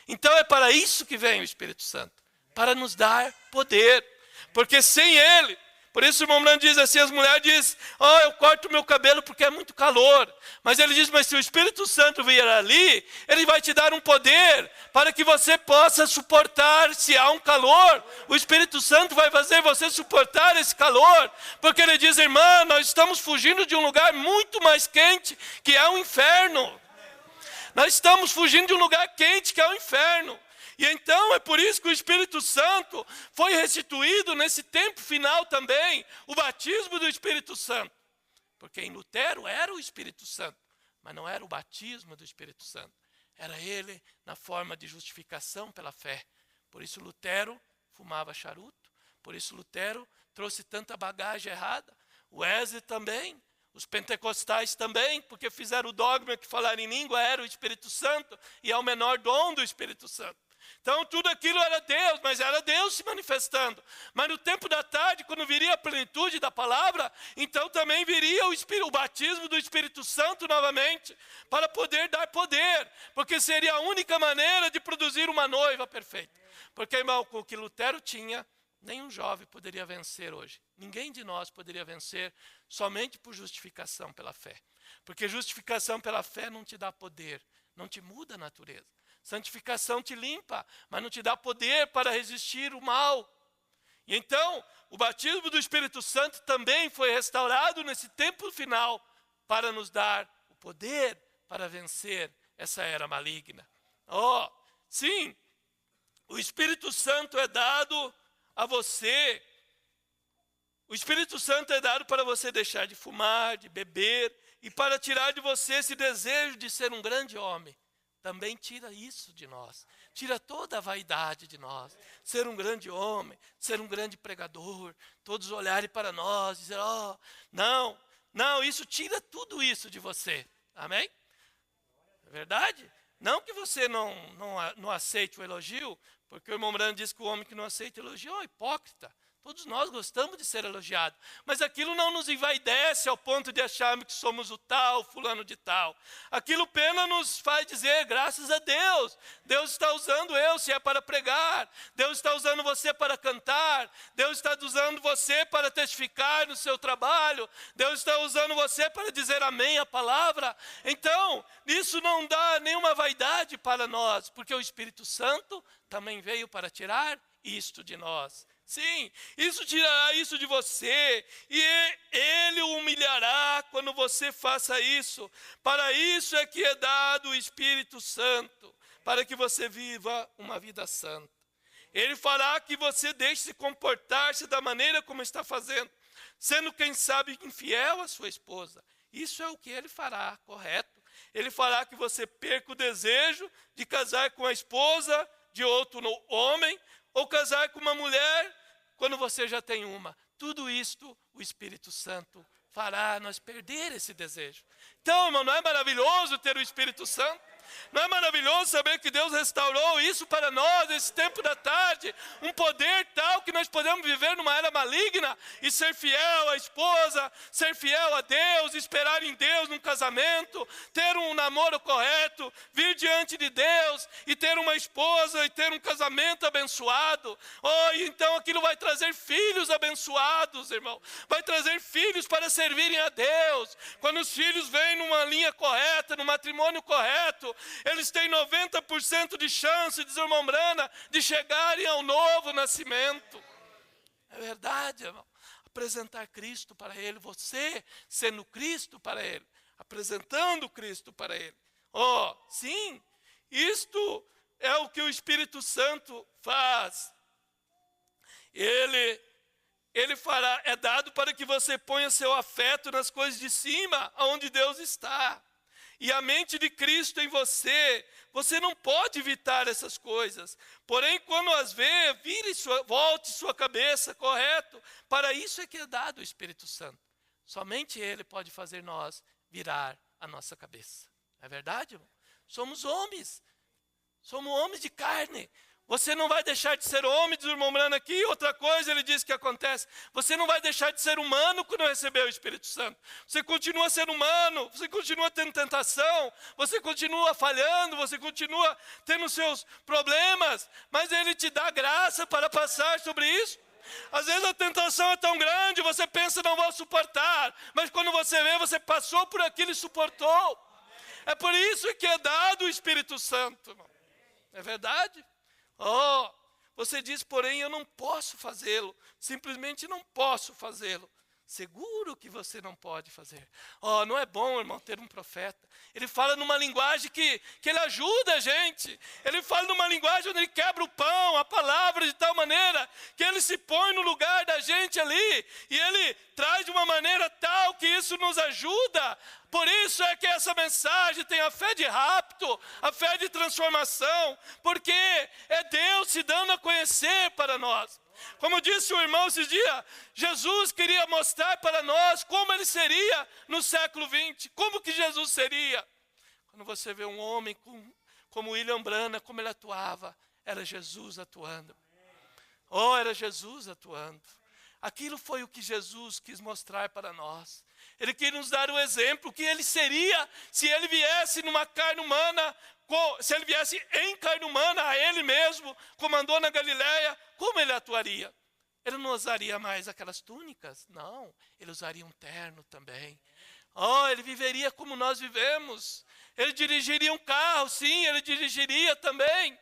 Então é para isso que vem o Espírito Santo. Para nos dar poder. Porque sem ele, por isso o irmão Brando diz assim, as mulheres dizem, eu corto meu cabelo porque é muito calor. Mas ele diz, mas se o Espírito Santo vier ali, ele vai te dar um poder para que você possa suportar se há um calor. O Espírito Santo vai fazer você suportar esse calor. Porque ele diz, irmã, nós estamos fugindo de um lugar muito mais quente, que é o inferno. Nós estamos fugindo de um lugar quente, que é o inferno. E então é por isso que o Espírito Santo foi restituído nesse tempo final também, o batismo do Espírito Santo. Porque em Lutero era o Espírito Santo, mas não era o batismo do Espírito Santo. era ele na forma de justificação pela fé. Por isso Lutero fumava charuto, por isso Lutero trouxe tanta bagagem errada. Wesley também, os pentecostais também, porque fizeram o dogma que falar em língua era o Espírito Santo e é o menor dom do Espírito Santo. Então tudo aquilo era Deus, mas era Deus se manifestando. Mas no tempo da tarde, quando viria a plenitude da palavra, então também viria o batismo do Espírito Santo novamente, para poder dar poder, porque seria a única maneira de produzir uma noiva perfeita. Porque, irmão, com o que Lutero tinha, nenhum jovem poderia vencer hoje. Ninguém de nós poderia vencer somente por justificação pela fé. Porque justificação pela fé não te dá poder, não te muda a natureza. Santificação te limpa, mas não te dá poder para resistir o mal. E então, o batismo do Espírito Santo também foi restaurado nesse tempo final para nos dar o poder para vencer essa era maligna. Oh, sim, o Espírito Santo é dado a você. O Espírito Santo é dado para você deixar de fumar, de beber e para tirar de você esse desejo de ser um grande homem. Também tira isso de nós, tira toda a vaidade de nós, ser um grande homem, ser um grande pregador, todos olharem para nós e dizer, oh, não, isso tira tudo isso de você, amém? É verdade? Não que você não aceite o elogio, porque o irmão Brando diz que o homem que não aceita elogio é um hipócrita. Todos nós gostamos de ser elogiados, mas aquilo não nos envaidece ao ponto de acharmos que somos o tal, fulano de tal. Aquilo apenas nos faz dizer, graças a Deus, Deus está usando eu se é para pregar, Deus está usando você para cantar, Deus está usando você para testificar no seu trabalho, Deus está usando você para dizer amém à palavra. Então, isso não dá nenhuma vaidade para nós, porque o Espírito Santo também veio para tirar isto de nós. Sim, isso tirará isso de você, e ele o humilhará quando você faça isso. Para isso é que é dado o Espírito Santo, para que você viva uma vida santa. Ele fará que você deixe se comportar-se da maneira como está fazendo, sendo, quem sabe, infiel à sua esposa. Isso é o que ele fará, correto? Ele fará que você perca o desejo de casar com a esposa de outro homem, ou casar com uma mulher quando você já tem uma. Tudo isto o Espírito Santo fará nós perder esse desejo. Então, irmão, não é maravilhoso ter o Espírito Santo? Não é maravilhoso saber que Deus restaurou isso para nós, nesse tempo da tarde? Um poder tal que nós podemos viver numa era maligna e ser fiel à esposa, ser fiel a Deus, esperar em Deus num casamento, ter um namoro correto, vir diante de Deus e ter uma esposa e ter um casamento abençoado. Oh, e então aquilo vai trazer filhos abençoados, irmão. Vai trazer filhos para servirem a Deus. Quando os filhos vêm numa linha correta, no matrimônio correto, eles têm 90% de chance, diz o irmão Brana, de chegarem ao novo nascimento. É verdade, irmão. Apresentar Cristo para ele, você sendo Cristo para ele, apresentando Cristo para ele. Oh, sim, isto é o que o Espírito Santo faz. Ele fará, é dado para que você ponha seu afeto nas coisas de cima, onde Deus está. E a mente de Cristo em você, você não pode evitar essas coisas. Porém, quando as vê, volte sua cabeça, correto? Para isso é que é dado o Espírito Santo. Somente Ele pode fazer nós virar a nossa cabeça. É verdade, irmão? Somos homens de carne. Você não vai deixar de ser homem, diz o irmão Brana aqui. Outra coisa ele diz que acontece. Você não vai deixar de ser humano quando receber o Espírito Santo. Você continua sendo humano, você continua tendo tentação, você continua falhando, você continua tendo seus problemas, mas ele te dá graça para passar sobre isso. Às vezes a tentação é tão grande, você pensa, não vou suportar, mas quando você vê, você passou por aquilo e suportou. É por isso que é dado o Espírito Santo, irmão. É verdade? Você diz, porém, eu não posso fazê-lo. Simplesmente não posso fazê-lo. seguro que você não pode fazer. Oh, não é bom, irmão, ter um profeta. Ele fala numa linguagem que ele ajuda a gente. Ele fala numa linguagem onde ele quebra o pão, a palavra, de tal maneira que ele se põe no lugar da gente ali. E ele traz de uma maneira tal que isso nos ajuda. Por isso é que essa mensagem tem a fé de rapto, a fé de transformação. Porque é Deus se dando a conhecer para nós. Como disse o irmão esses dias, Jesus queria mostrar para nós como ele seria no século XX. Como que Jesus seria? Quando você vê um homem como William Branham, como ele atuava, era Jesus atuando. Oh, era Jesus atuando. Aquilo foi o que Jesus quis mostrar para nós. Ele quis nos dar o exemplo que ele seria se ele viesse numa carne humana, se ele viesse em carne humana a ele mesmo, como andou na Galileia, como ele atuaria? Ele não usaria mais aquelas túnicas? Não, ele usaria um terno também. Oh, ele viveria como nós vivemos. Ele dirigiria um carro, sim, ele dirigiria também.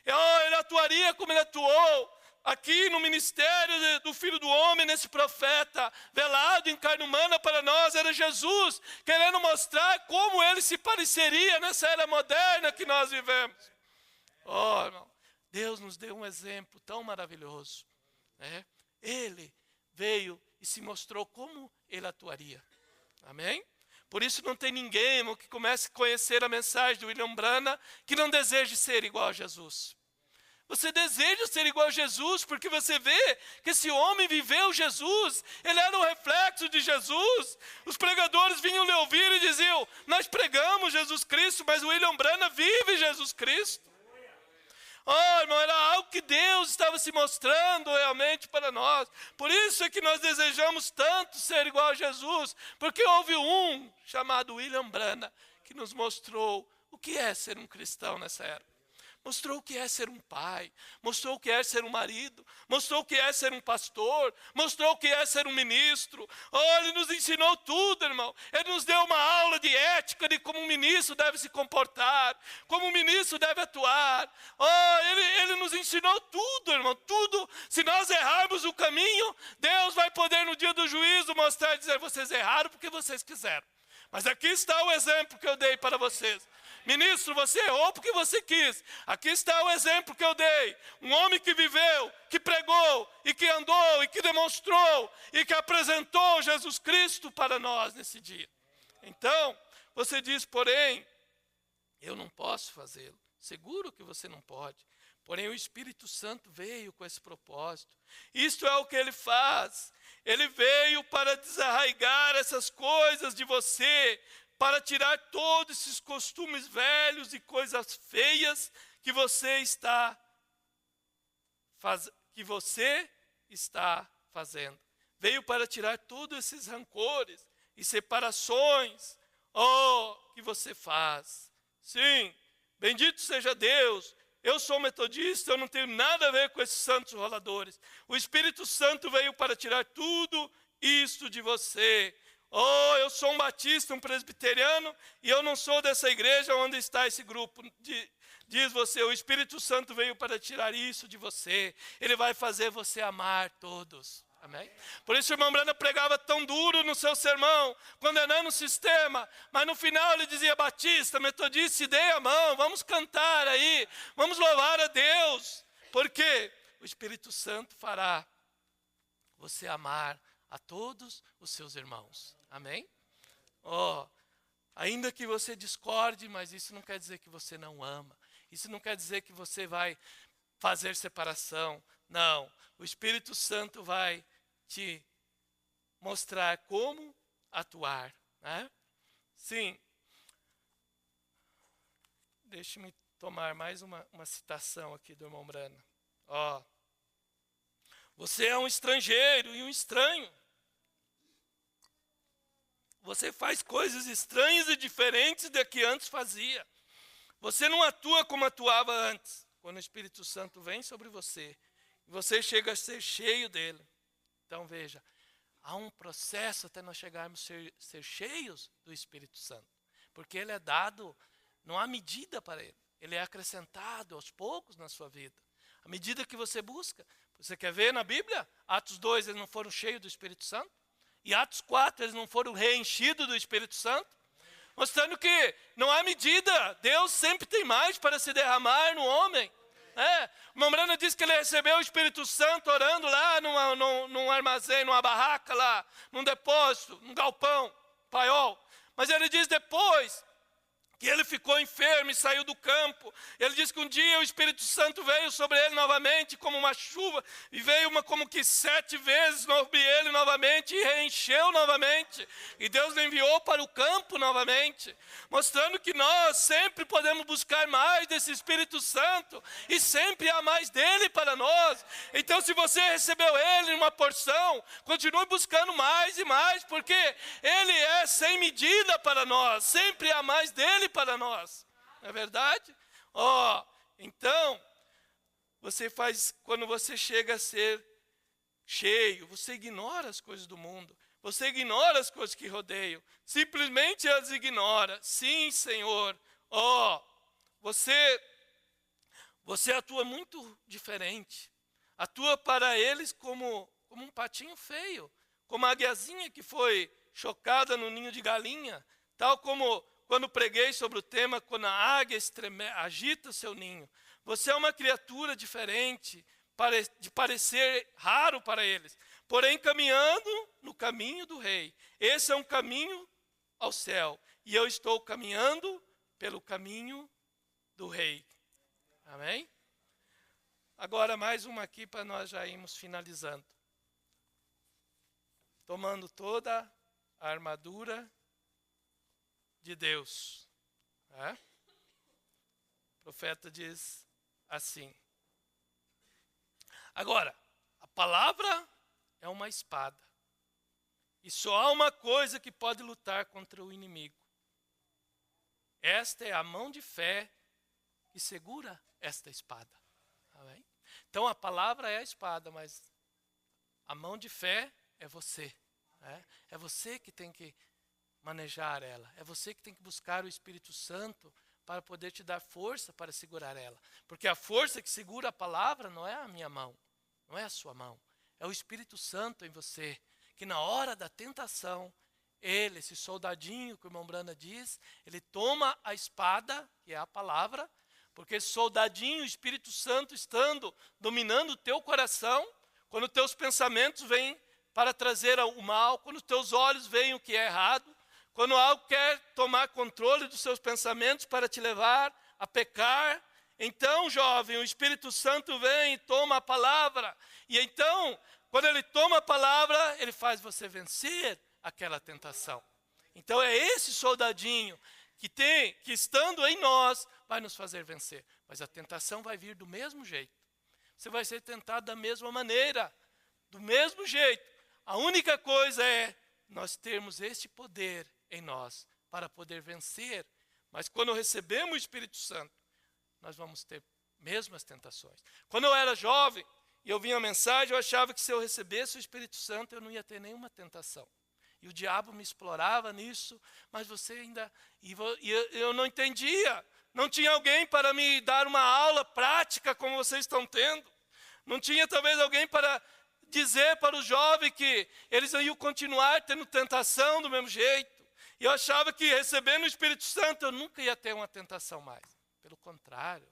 Oh, ele atuaria como ele atuou. Aqui no ministério do Filho do Homem, nesse profeta, velado em carne humana para nós, era Jesus, querendo mostrar como ele se pareceria nessa era moderna que nós vivemos. Oh, irmão, Deus nos deu um exemplo tão maravilhoso, né? Ele veio e se mostrou como ele atuaria. Amém? Por isso não tem ninguém, irmão, que comece a conhecer a mensagem do William Branham que não deseje ser igual a Jesus. Você deseja ser igual a Jesus, porque você vê que esse homem viveu Jesus, ele era o reflexo de Jesus. Os pregadores vinham lhe ouvir e diziam, nós pregamos Jesus Cristo, mas o William Branham vive Jesus Cristo. Oh, irmão, era algo que Deus estava se mostrando realmente para nós. Por isso é que nós desejamos tanto ser igual a Jesus, porque houve um chamado William Branham que nos mostrou o que é ser um cristão nessa era. Mostrou o que é ser um pai, mostrou o que é ser um marido, mostrou o que é ser um pastor, mostrou o que é ser um ministro. Oh, ele nos ensinou tudo, irmão. Ele nos deu uma aula de ética, de como um ministro deve se comportar, como um ministro deve atuar. Oh, ele nos ensinou tudo, irmão, tudo. Se nós errarmos o caminho, Deus vai poder no dia do juízo mostrar e dizer, vocês erraram porque vocês quiseram. Mas aqui está o exemplo que eu dei para vocês. Ministro, você errou porque você quis. Aqui está o exemplo que eu dei. Um homem que viveu, que pregou, e que andou, e que demonstrou, e que apresentou Jesus Cristo para nós nesse dia. Então, você diz, porém, eu não posso fazê-lo. Seguro que você não pode. Porém, o Espírito Santo veio com esse propósito. Isto é o que ele faz. Ele veio para desarraigar essas coisas de você, para tirar todos esses costumes velhos e coisas feias que você está fazendo. Veio para tirar todos esses rancores e separações, que você faz. Sim, bendito seja Deus. Eu sou metodista, eu não tenho nada a ver com esses santos roladores. O Espírito Santo veio para tirar tudo isso de você. Oh, eu sou um batista, um presbiteriano, e eu não sou dessa igreja onde está esse grupo. Diz você, o Espírito Santo veio para tirar isso de você. Ele vai fazer você amar todos. Amém? Por isso o irmão Branham pregava tão duro no seu sermão, condenando o sistema, mas no final ele dizia, batista, metodista, se dê a mão, vamos cantar aí, vamos louvar a Deus. Porque o Espírito Santo fará você amar a todos os seus irmãos. Amém? Ainda que você discorde, mas isso não quer dizer que você não ama. Isso não quer dizer que você vai fazer separação. Não, o Espírito Santo vai te mostrar como atuar. Né? Sim. Deixe-me tomar mais uma citação aqui do irmão Branham. Você é um estrangeiro e um estranho. Você faz coisas estranhas e diferentes da que antes fazia. Você não atua como atuava antes. Quando o Espírito Santo vem sobre você, você chega a ser cheio dele. Então veja, há um processo até nós chegarmos a ser cheios do Espírito Santo. Porque ele é dado, não há medida para ele. Ele é acrescentado aos poucos na sua vida. À medida que você busca. Você quer ver na Bíblia? Atos 2, eles não foram cheios do Espírito Santo? E Atos 4, eles não foram reenchidos do Espírito Santo? Mostrando que não há medida, Deus sempre tem mais para se derramar no homem. O Mombrana diz que ele recebeu o Espírito Santo orando lá num armazém, numa barraca lá, num depósito, num galpão, paiol. Mas ele diz depois que ele ficou enfermo e saiu do campo. Ele diz que um dia o Espírito Santo veio sobre ele novamente como uma chuva, e veio como que 7 vezes sobre ele novamente, e reencheu novamente. E Deus lhe enviou para o campo novamente, mostrando que nós sempre podemos buscar mais desse Espírito Santo, e sempre há mais dele para nós. Então, se você recebeu ele em uma porção, continue buscando mais e mais, porque ele é sem medida para nós, sempre há mais dele para nós, não é verdade? Então, quando você chega a ser cheio, você ignora as coisas do mundo, você ignora as coisas que rodeiam, simplesmente as ignora. Sim, Senhor, você atua muito diferente, atua para eles como um patinho feio, como a águiazinha que foi chocada no ninho de galinha, tal como quando preguei sobre o tema, quando a águia agita seu ninho. Você é uma criatura diferente, de parecer raro para eles, porém caminhando no caminho do rei. Esse é um caminho ao céu, e eu estou caminhando pelo caminho do rei. Amém? Agora mais uma aqui para nós já irmos finalizando. Tomando toda a armadura de Deus. O profeta diz assim. Agora, a palavra é uma espada. E só há uma coisa que pode lutar contra o inimigo. Esta é a mão de fé que segura esta espada. Amém? Então a palavra é a espada, mas a mão de fé é você. É você que tem que manejar ela. É você que tem que buscar o Espírito Santo para poder te dar força para segurar ela. Porque a força que segura a palavra não é a minha mão, não é a sua mão. É o Espírito Santo em você, que na hora da tentação, ele, esse soldadinho que o irmão Brana diz, ele toma a espada, que é a palavra, porque esse soldadinho, o Espírito Santo estando, dominando o teu coração, quando teus pensamentos vêm para trazer o mal, quando teus olhos veem o que é errado, quando algo quer tomar controle dos seus pensamentos para te levar a pecar, então, jovem, o Espírito Santo vem e toma a palavra. E então, quando ele toma a palavra, ele faz você vencer aquela tentação. Então, é esse soldadinho que estando em nós, vai nos fazer vencer. Mas a tentação vai vir do mesmo jeito. Você vai ser tentado da mesma maneira, do mesmo jeito. A única coisa é nós termos este poder em nós para poder vencer. Mas quando recebemos o Espírito Santo, nós vamos ter mesmo as tentações. Quando eu era jovem e eu vinha a mensagem, eu achava que se eu recebesse o Espírito Santo, eu não ia ter nenhuma tentação. E o diabo me explorava nisso, mas você ainda... E eu não entendia. Não tinha alguém para me dar uma aula prática como vocês estão tendo. Não tinha talvez alguém para dizer para o jovem que eles iam continuar tendo tentação do mesmo jeito. E eu achava que recebendo o Espírito Santo eu nunca ia ter uma tentação mais. Pelo contrário,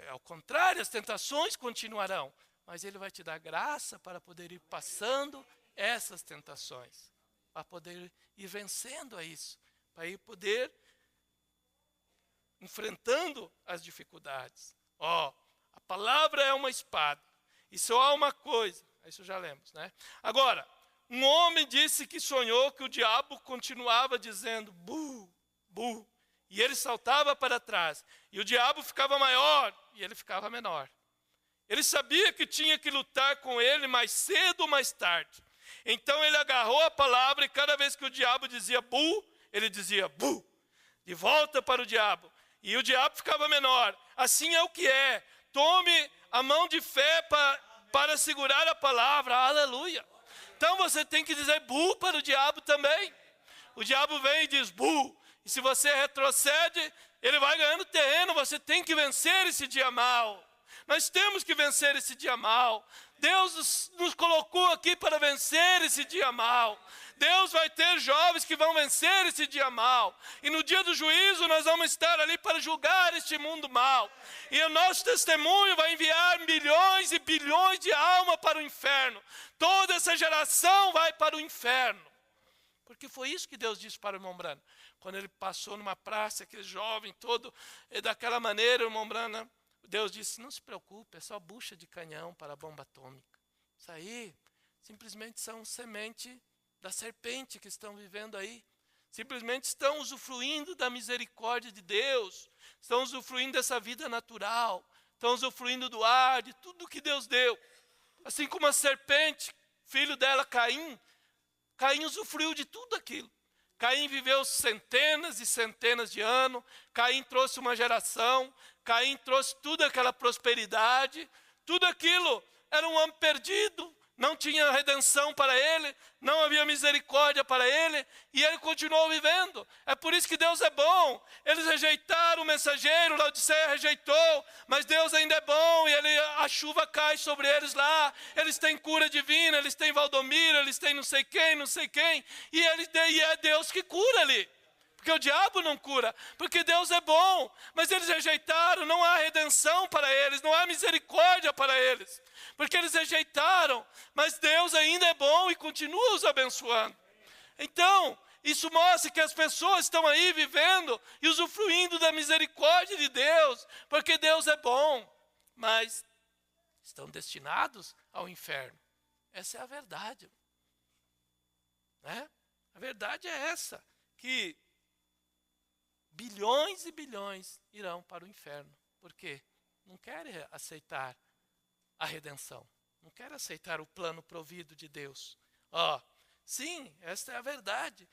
ao contrário, as tentações continuarão. Mas ele vai te dar graça para poder ir passando essas tentações. Para poder ir vencendo a isso. Para ir poder enfrentando as dificuldades. A palavra é uma espada. E só há uma coisa. Isso já lemos, né? Agora, um homem disse que sonhou que o diabo continuava dizendo bu, bu. E ele saltava para trás. E o diabo ficava maior e ele ficava menor. Ele sabia que tinha que lutar com ele mais cedo ou mais tarde. Então ele agarrou a palavra e cada vez que o diabo dizia bu, ele dizia bu. De volta para o diabo. E o diabo ficava menor. Assim é o que é. Tome a mão de fé para segurar a palavra. Aleluia. Então você tem que dizer bu para o diabo também. O diabo vem e diz bu. E se você retrocede, ele vai ganhando terreno. Você tem que vencer esse dia mal. Nós temos que vencer esse dia mau. Deus nos colocou aqui para vencer esse dia mau. Deus vai ter jovens que vão vencer esse dia mau. E no dia do juízo nós vamos estar ali para julgar este mundo mau. E o nosso testemunho vai enviar milhões e bilhões de almas para o inferno. Toda essa geração vai para o inferno. Porque foi isso que Deus disse para o irmão Branham. Quando ele passou numa praça, aquele jovem todo, daquela maneira, o irmão Branham, Deus disse, não se preocupe, é só bucha de canhão para a bomba atômica. Isso aí simplesmente são semente da serpente que estão vivendo aí. Simplesmente estão usufruindo da misericórdia de Deus. Estão usufruindo dessa vida natural. Estão usufruindo do ar, de tudo que Deus deu. Assim como a serpente, filho dela, Caim usufruiu de tudo aquilo. Caim viveu centenas e centenas de anos. Caim trouxe uma geração. Caim trouxe toda aquela prosperidade. Tudo aquilo era um homem perdido. Não tinha redenção para ele. Não havia misericórdia para ele. E ele continuou vivendo. É por isso que Deus é bom. Eles rejeitaram o mensageiro. Laodiceia rejeitou. Mas Deus ainda é bom. E a chuva cai sobre eles lá. Eles têm cura divina. Eles têm Valdomiro. Eles têm não sei quem. E é Deus que cura ali. Porque o diabo não cura, porque Deus é bom, mas eles rejeitaram, não há redenção para eles, não há misericórdia para eles, porque eles rejeitaram, mas Deus ainda é bom e continua os abençoando. Então, isso mostra que as pessoas estão aí vivendo e usufruindo da misericórdia de Deus, porque Deus é bom, mas estão destinados ao inferno. Essa é a verdade. Né? A verdade é essa, que bilhões e bilhões irão para o inferno. Por quê? Não querem aceitar a redenção. Não querem aceitar o plano provido de Deus. Sim, esta é a verdade.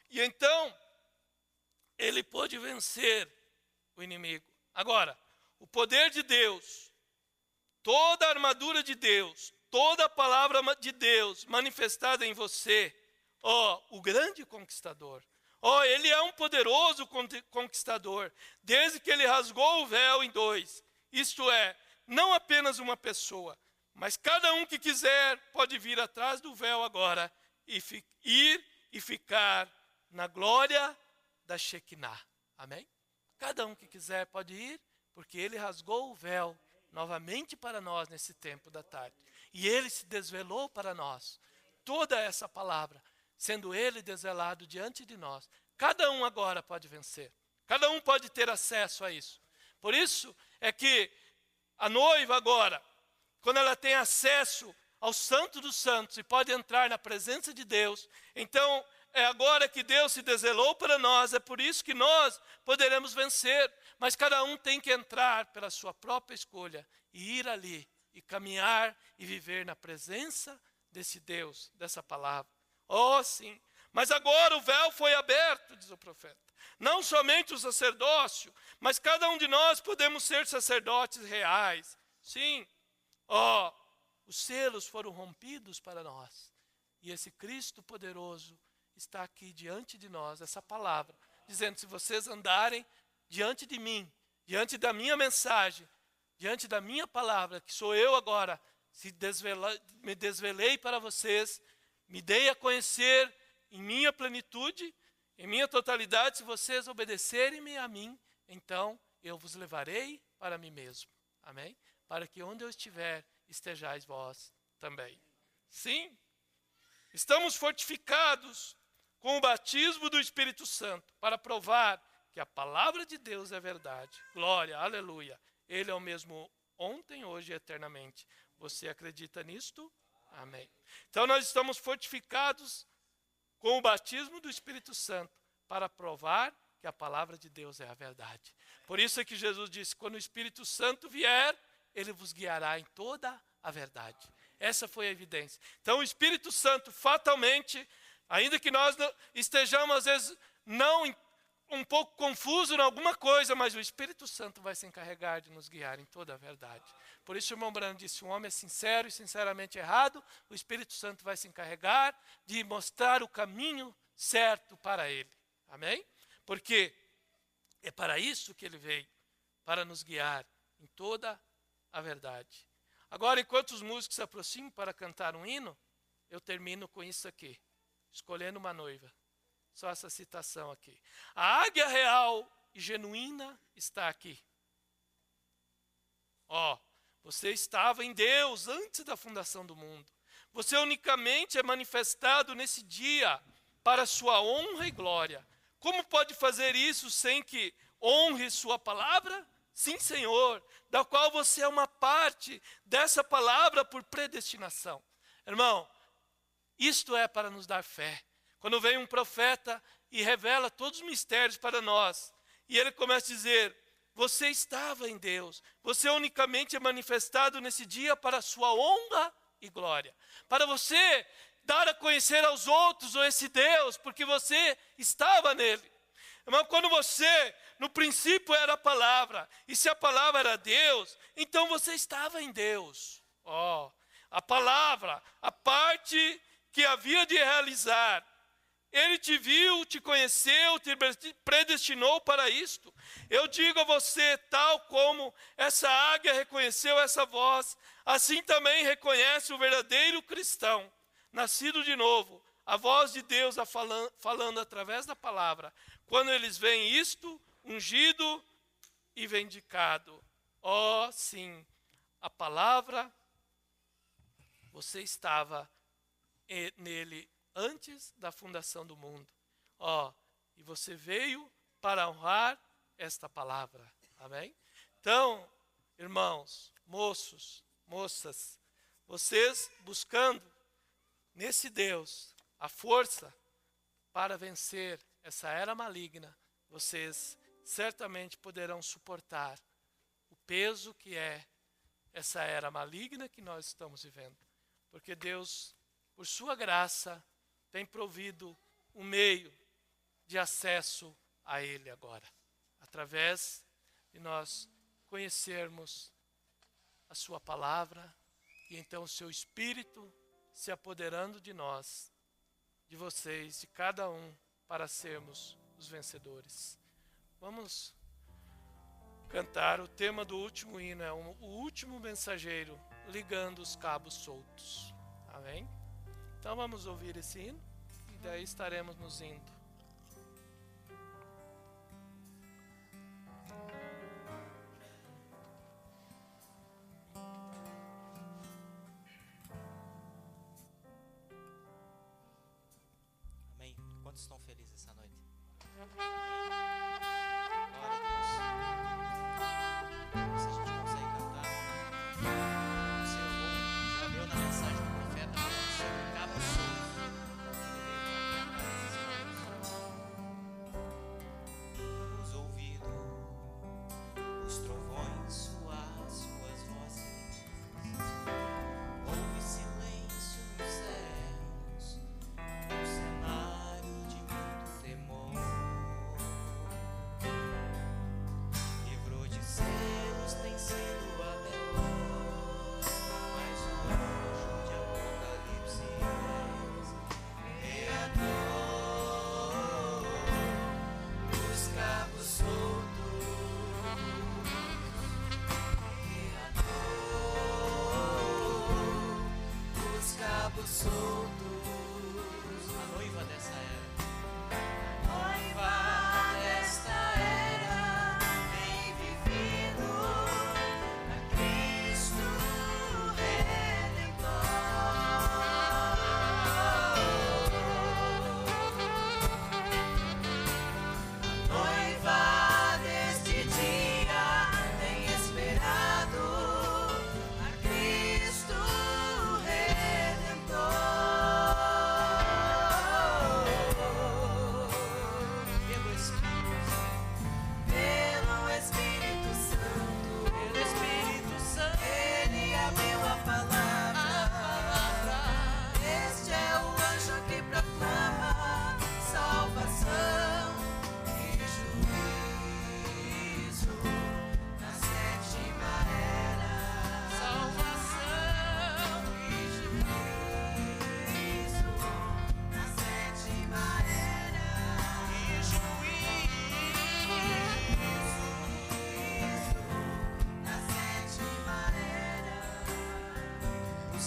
E então, ele pôde vencer o inimigo. Agora, o poder de Deus, toda a armadura de Deus, toda a palavra de Deus manifestada em você, o grande conquistador, ele é um poderoso conquistador, desde que ele rasgou o véu em dois. Isto é, não apenas uma pessoa, mas cada um que quiser pode vir atrás do véu agora e ir e ficar na glória da Shekinah. Amém? Cada um que quiser pode ir, porque ele rasgou o véu novamente para nós nesse tempo da tarde. E ele se desvelou para nós. Toda essa palavra, sendo ele desvelado diante de nós, cada um agora pode vencer. Cada um pode ter acesso a isso. Por isso é que a noiva agora, quando ela tem acesso ao Santo dos Santos e pode entrar na presença de Deus, então é agora que Deus se desvelou para nós, é por isso que nós poderemos vencer. Mas cada um tem que entrar pela sua própria escolha e ir ali e caminhar e viver na presença desse Deus, dessa palavra. Sim, mas agora o véu foi aberto, diz o profeta. Não somente o sacerdócio, mas cada um de nós podemos ser sacerdotes reais. Sim, os selos foram rompidos para nós. E esse Cristo poderoso está aqui diante de nós, essa palavra, dizendo, se vocês andarem diante de mim, diante da minha mensagem, diante da minha palavra, que sou eu agora, me desvelei para vocês, me dei a conhecer em minha plenitude, em minha totalidade. Se vocês obedecerem-me a mim, então eu vos levarei para mim mesmo. Amém? Para que onde eu estiver, estejais vós também. Sim, estamos fortificados com o batismo do Espírito Santo para provar que a palavra de Deus é verdade. Glória, aleluia. Ele é o mesmo ontem, hoje e eternamente. Você acredita nisto? Amém. Então nós estamos fortificados com o batismo do Espírito Santo para provar que a palavra de Deus é a verdade. Por isso é que Jesus disse, quando o Espírito Santo vier, ele vos guiará em toda a verdade. Essa foi a evidência. Então o Espírito Santo fatalmente, ainda que nós estejamos às vezes um pouco confusos em alguma coisa, mas o Espírito Santo vai se encarregar de nos guiar em toda a verdade. Por isso o irmão Branham disse, um homem é sincero e sinceramente errado, o Espírito Santo vai se encarregar de mostrar o caminho certo para ele. Amém? Porque é para isso que ele veio, para nos guiar em toda a verdade. Agora, enquanto os músicos se aproximam para cantar um hino, eu termino com isso aqui, escolhendo uma noiva. Só essa citação aqui. A águia real e genuína está aqui. Você estava em Deus antes da fundação do mundo. Você unicamente é manifestado nesse dia para sua honra e glória. Como pode fazer isso sem que honre sua palavra? Sim, Senhor, da qual você é uma parte dessa palavra por predestinação. Irmão, isto é para nos dar fé. Quando vem um profeta e revela todos os mistérios para nós, e ele começa a dizer, você estava em Deus, você unicamente é manifestado nesse dia para a sua honra e glória. Para você dar a conhecer aos outros esse Deus, porque você estava nele. Irmão, quando você, no princípio era a palavra, e se a palavra era Deus, então você estava em Deus. A palavra, a parte que havia de realizar, ele te viu, te conheceu, te predestinou para isto. Eu digo a você, tal como essa águia reconheceu essa voz, assim também reconhece o verdadeiro cristão, nascido de novo, a voz de Deus falando através da palavra. Quando eles veem isto, ungido e vindicado. Sim, a palavra, você estava nele antes da fundação do mundo. E você veio para honrar esta palavra. Amém? Então, irmãos, moços, moças, vocês buscando nesse Deus a força para vencer essa era maligna, vocês certamente poderão suportar o peso que é essa era maligna que nós estamos vivendo. Porque Deus, por sua graça, tem provido um meio de acesso a Ele agora. Através de nós conhecermos a sua palavra e então o seu Espírito se apoderando de nós, de vocês, de cada um, para sermos os vencedores. Vamos cantar o tema do último hino, é o último mensageiro ligando os cabos soltos. Amém? Então vamos ouvir esse hino e daí estaremos nos indo. Amém? Quantos estão felizes essa noite? Glória a Deus. Se a gente consegue cantar, o Senhor já veio na mensagem do profeta falando sobre cabos soltos. Vamos ouvindo os trovões soar suas vozes. Houve silêncio nos céus, um cenário de muito temor.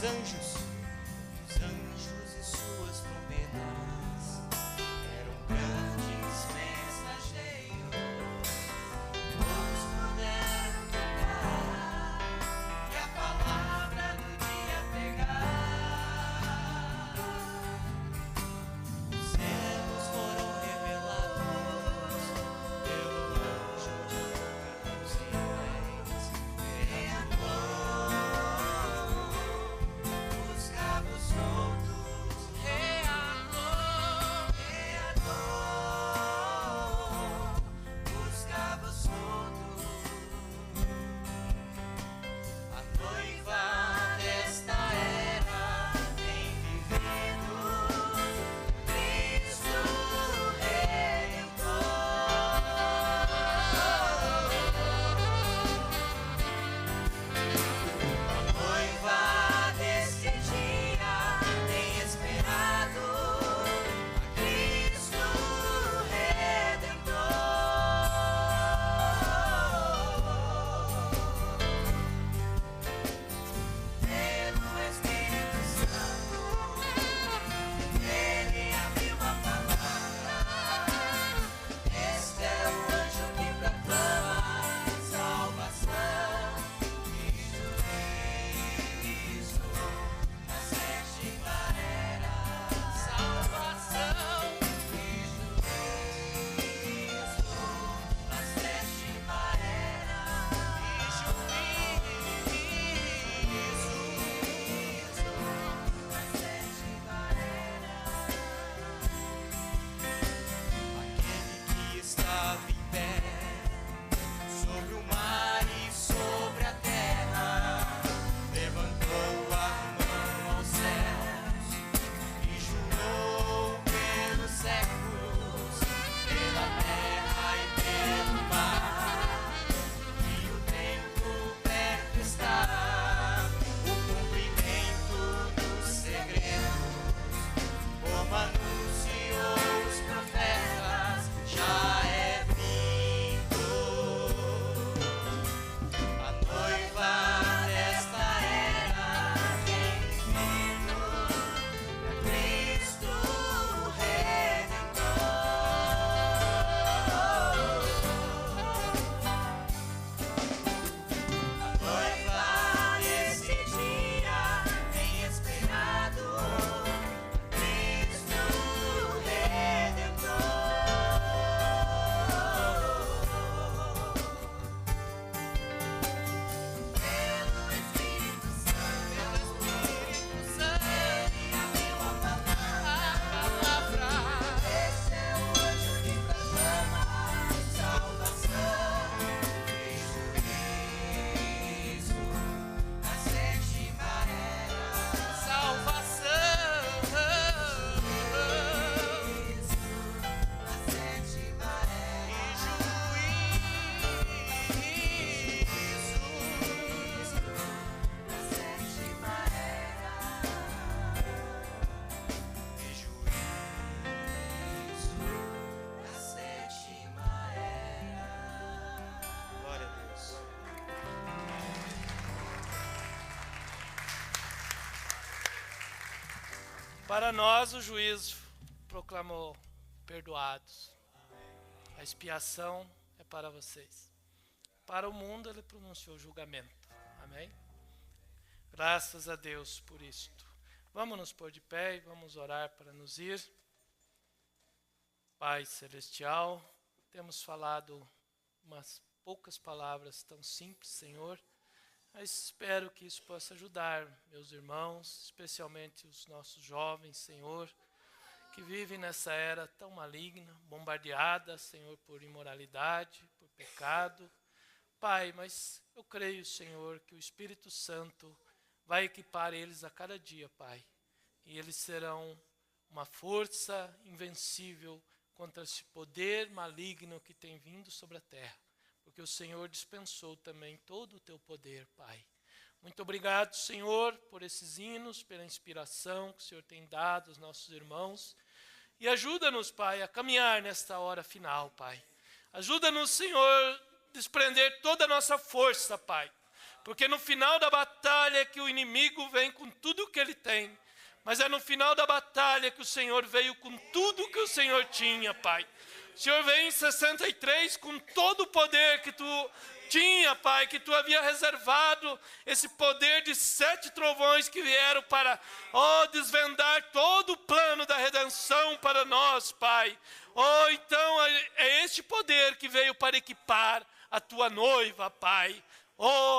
Os anjos e suas trombetas eram grandes mensageiros. Todos puderam tocar e a palavra do dia pegar. Os céus foram revelados pelo anjo de Apocalipse 10. Os cabos soltos, reatou. Os cabos soltos. A noiva desta era tem vivido Cristo Redentor. A noiva deste dia tem esperado a Cristo Redentor. Pelo Espírito Santo, ele abriu a palavra. Este é o anjo que proclama salvação e juízo na sétima era. Salvação e juízo na sétima era. E juízo na sétima era. Aquele que estava em pé sobre o mar e sobre a terra levantou a mão aos céus e jurou pelos séculos, pela terra e pelo mar, que o tempo perto está, o cumprimento dos segredos, como anunciou os profetas, já é vindo. A noiva desta era tem vivido pra Cristo Redentor. A noiva deste dia tem esperado Cristo Redentor. Pelo Espírito Santo, ele abriu a palavra. Este é o anjo que proclama salvação e juízo na sétima era. Salvação e juízo na sétima era. E juízo na sétima era. E juízo na sétima era. Glória a Deus. Para nós o juízo proclamou perdoados. A expiação é para vocês. Para o mundo ele pronunciou julgamento. Amém? Graças a Deus por isto. Vamos nos pôr de pé e vamos orar para nos ir. Pai Celestial, temos falado umas poucas palavras tão simples, Senhor, mas espero que isso possa ajudar meus irmãos, especialmente os nossos jovens, Senhor, que vivem nessa era tão maligna, bombardeada, Senhor, por imoralidade, por pecado. Pai, mas eu creio, Senhor, que o Espírito Santo vai equipar eles a cada dia, Pai, e eles serão uma força invencível contra esse poder maligno que tem vindo sobre a terra, porque o Senhor dispensou também todo o teu poder, Pai. Muito obrigado, Senhor, por esses hinos, pela inspiração que o Senhor tem dado aos nossos irmãos. E ajuda-nos, Pai, a caminhar nesta hora final, Pai. Ajuda-nos, Senhor, a desprender toda a nossa força, Pai, Porque no final da batalha é que o inimigo vem com tudo o que ele tem. Mas é no final da batalha que o Senhor veio com tudo que o Senhor tinha, Pai. O Senhor veio em 63 com todo o poder que tu tinha, Pai, que tu havia reservado, esse poder de 7 trovões que vieram para, desvendar todo o plano da redenção para nós, Pai. Então é este poder que veio para equipar a tua noiva, Pai.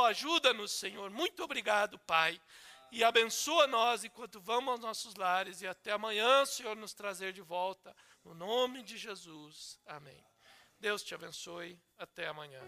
Ajuda-nos, Senhor. Muito obrigado, Pai. E abençoa nós enquanto vamos aos nossos lares. E até amanhã, Senhor, nos trazer de volta. No nome de Jesus. Amém. Deus te abençoe. Até amanhã.